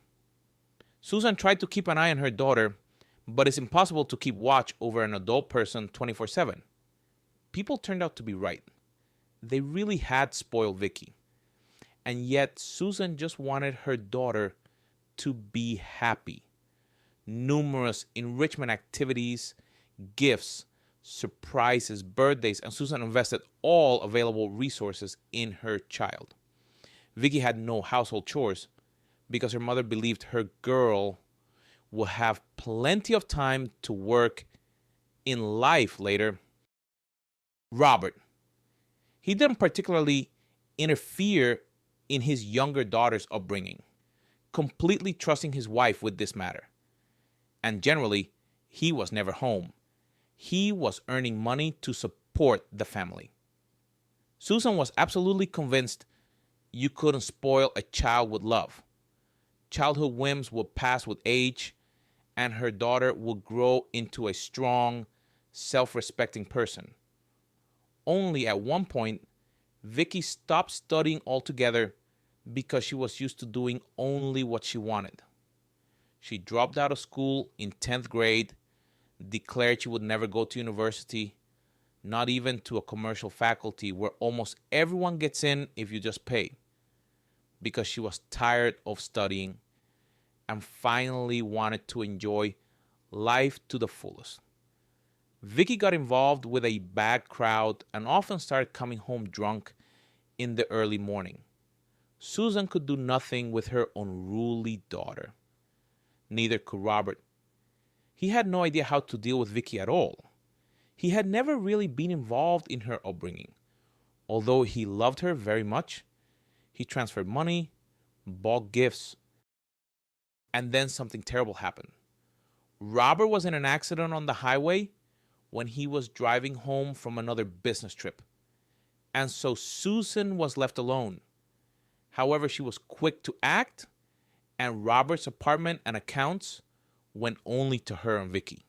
Susan tried to keep an eye on her daughter, but it's impossible to keep watch over an adult person 24/7. People turned out to be right. They really had spoiled Vicky. And yet Susan just wanted her daughter to be happy. Numerous enrichment activities, gifts, surprises, birthdays, and Susan invested all available resources in her child. Vicky had no household chores because her mother believed her girl will have plenty of time to work in life later. Robert, he didn't particularly interfere in his younger daughter's upbringing, completely trusting his wife with this matter. And generally, he was never home. He was earning money to support the family. Susan was absolutely convinced you couldn't spoil a child with love. Childhood whims would pass with age, and her daughter would grow into a strong, self-respecting person. Only at one point, Vicky stopped studying altogether because she was used to doing only what she wanted. She dropped out of school in 10th grade, declared she would never go to university, not even to a commercial faculty where almost everyone gets in if you just pay, because she was tired of studying and finally wanted to enjoy life to the fullest. Vicky got involved with a bad crowd and often started coming home drunk in the early morning. Susan could do nothing with her unruly daughter. Neither could Robert. He had no idea how to deal with Vicky at all. He had never really been involved in her upbringing. Although he loved her very much, he transferred money, bought gifts, and then something terrible happened. Robert was in an accident on the highway when he was driving home from another business trip. And so Susan was left alone. However, she was quick to act, and Robert's apartment and accounts went only to her and Vicky.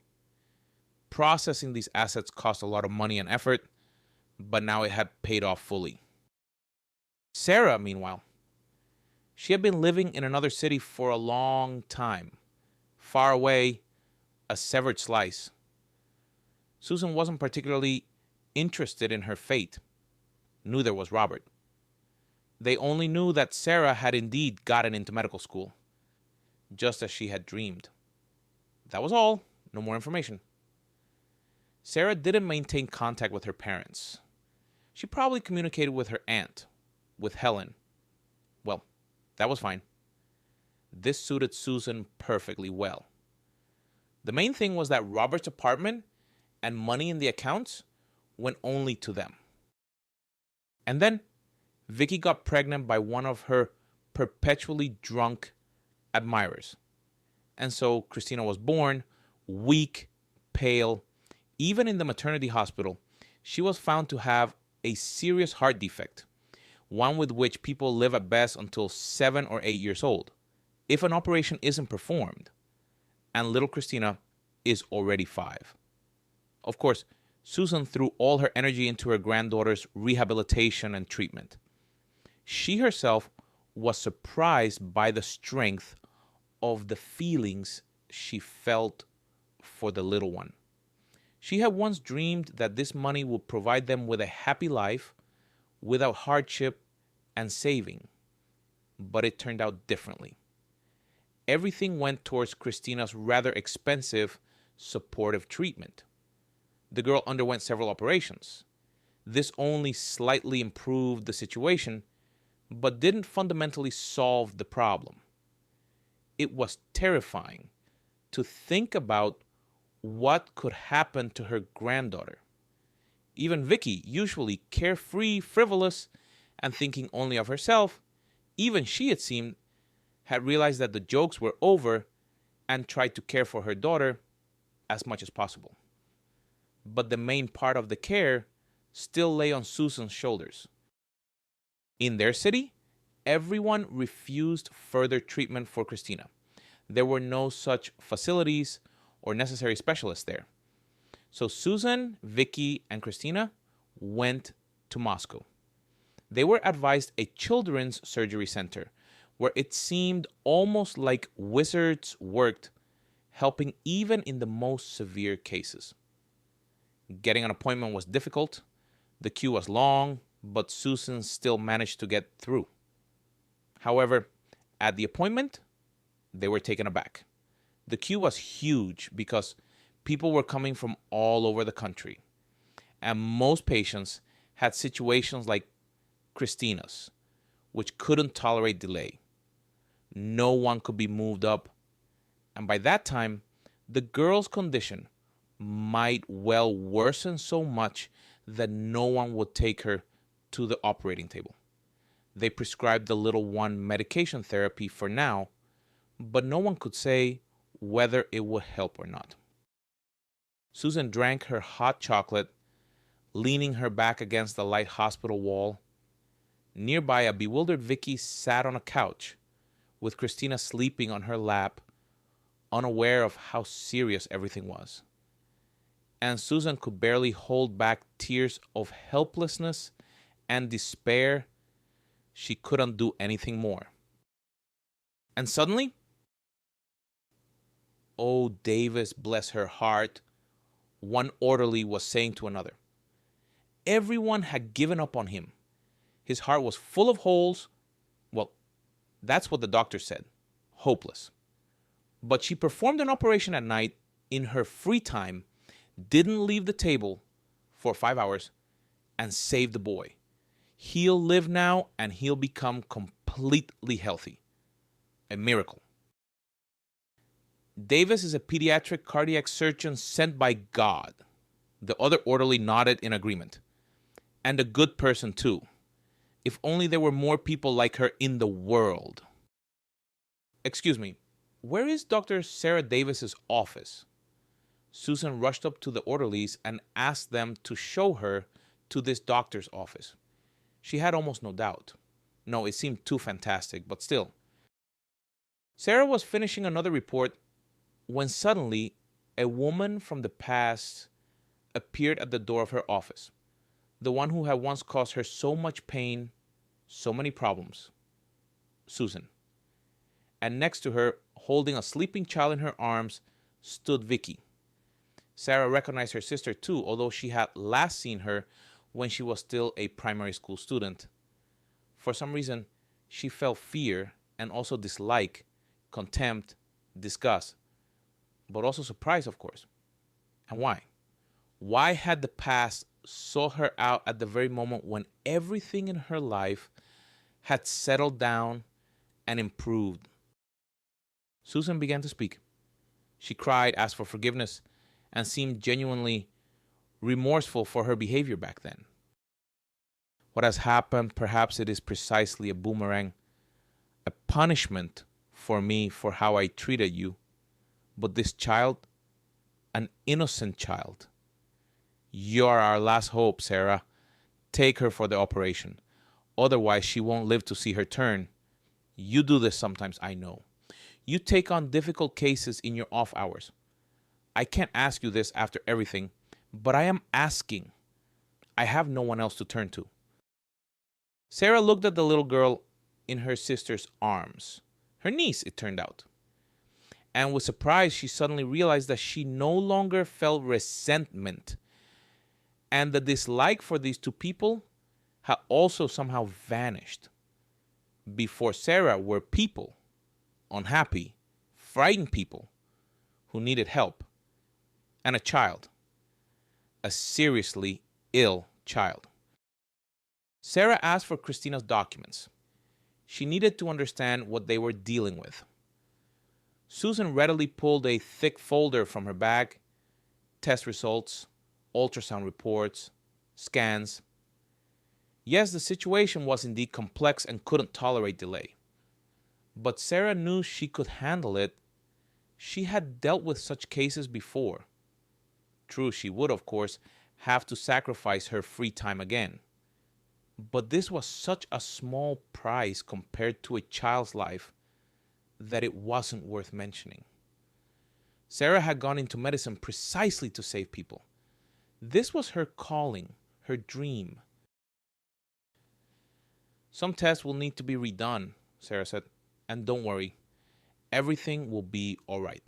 Processing these assets cost a lot of money and effort, but now it had paid off fully. Sarah, meanwhile, she had been living in another city for a long time, far away, a severed slice. Susan wasn't particularly interested in her fate. Neither was Robert. They only knew that Sarah had indeed gotten into medical school, just as she had dreamed. That was all. No more information. Sarah didn't maintain contact with her parents. She probably communicated with her aunt, with Helen. Well, that was fine. This suited Susan perfectly well. The main thing was that Robert's apartment and money in the accounts went only to them. And then Vicky got pregnant by one of her perpetually drunk admirers. And so Christina was born, weak, pale. Even in the maternity hospital, she was found to have a serious heart defect, one with which people live at best until 7 or 8 years old, if an operation isn't performed. And little Christina is already 5. Of course, Susan threw all her energy into her granddaughter's rehabilitation and treatment. She herself was surprised by the strength of the feelings she felt for the little one. She had once dreamed that this money would provide them with a happy life without hardship and saving, but it turned out differently. Everything went towards Christina's rather expensive supportive treatment. The girl underwent several operations. This only slightly improved the situation, but didn't fundamentally solve the problem. It was terrifying to think about what could happen to her granddaughter. Even Vicky, usually carefree, frivolous, and thinking only of herself, even she, it seemed, had realized that the jokes were over and tried to care for her daughter as much as possible. But the main part of the care still lay on Susan's shoulders. In their city, everyone refused further treatment for Christina. There were no such facilities or necessary specialists there. So Susan, Vicky, and Christina went to Moscow. They were advised a children's surgery center where it seemed almost like wizards worked, helping even in the most severe cases. Getting an appointment was difficult. The queue was long, but Susan still managed to get through. However, at the appointment, they were taken aback. The queue was huge because people were coming from all over the country. And most patients had situations like Christina's, which couldn't tolerate delay. No one could be moved up. And by that time, the girl's condition might well worsen so much that no one would take her to the operating table. They prescribed the little one medication therapy for now, but no one could say whether it would help or not. Susan drank her hot chocolate, leaning her back against the light hospital wall. Nearby, a bewildered Vicky sat on a couch, with Christina sleeping on her lap, unaware of how serious everything was. And Susan could barely hold back tears of helplessness and despair. She couldn't do anything more. And suddenly, "Oh, Davis, bless her heart," one orderly was saying to another. Everyone had given up on him. His heart was full of holes. Well, that's what the doctor said. Hopeless. But she performed an operation at night in her free time, didn't leave the table for 5 hours, and saved the boy. He'll live now, and he'll become completely healthy. A miracle. Davis is a pediatric cardiac surgeon sent by God. The other orderly nodded in agreement. And a good person, too. If only there were more people like her in the world. Excuse me, where is Dr. Sarah Davis's office? Susan rushed up to the orderlies and asked them to show her to this doctor's office. She had almost no doubt. No, it seemed too fantastic, but still. Sarah was finishing another report when suddenly a woman from the past appeared at the door of her office. The one who had once caused her so much pain, so many problems. Susan. And next to her, holding a sleeping child in her arms, stood Vicky. Sarah recognized her sister too, although she had last seen her when she was still a primary school student. For some reason, she felt fear and also dislike, contempt, disgust, but also surprise, of course. And why? Why had the past sought her out at the very moment when everything in her life had settled down and improved? Susan began to speak. She cried, asked for forgiveness, and seemed genuinely remorseful for her behavior back then. What has happened, perhaps it is precisely a boomerang, a punishment for me for how I treated you. But this child, an innocent child. You are our last hope, Sarah. Take her for the operation. Otherwise, she won't live to see her turn. You do this sometimes, I know. You take on difficult cases in your off hours. I can't ask you this after everything, but I am asking. I have no one else to turn to. Sarah looked at the little girl in her sister's arms. Her niece, it turned out. And with surprise, she suddenly realized that she no longer felt resentment. And the dislike for these two people had also somehow vanished. Before Sarah were people, unhappy, frightened people who needed help, and a child, a seriously ill child. Sarah asked for Christina's documents. She needed to understand what they were dealing with. Susan readily pulled a thick folder from her bag, test results, ultrasound reports, scans. Yes, the situation was indeed complex and couldn't tolerate delay. But Sarah knew she could handle it. She had dealt with such cases before. True, she would, of course, have to sacrifice her free time again. But this was such a small price compared to a child's life that it wasn't worth mentioning. Sarah had gone into medicine precisely to save people. This was her calling, her dream. Some tests will need to be redone, Sarah said. And don't worry, everything will be all right.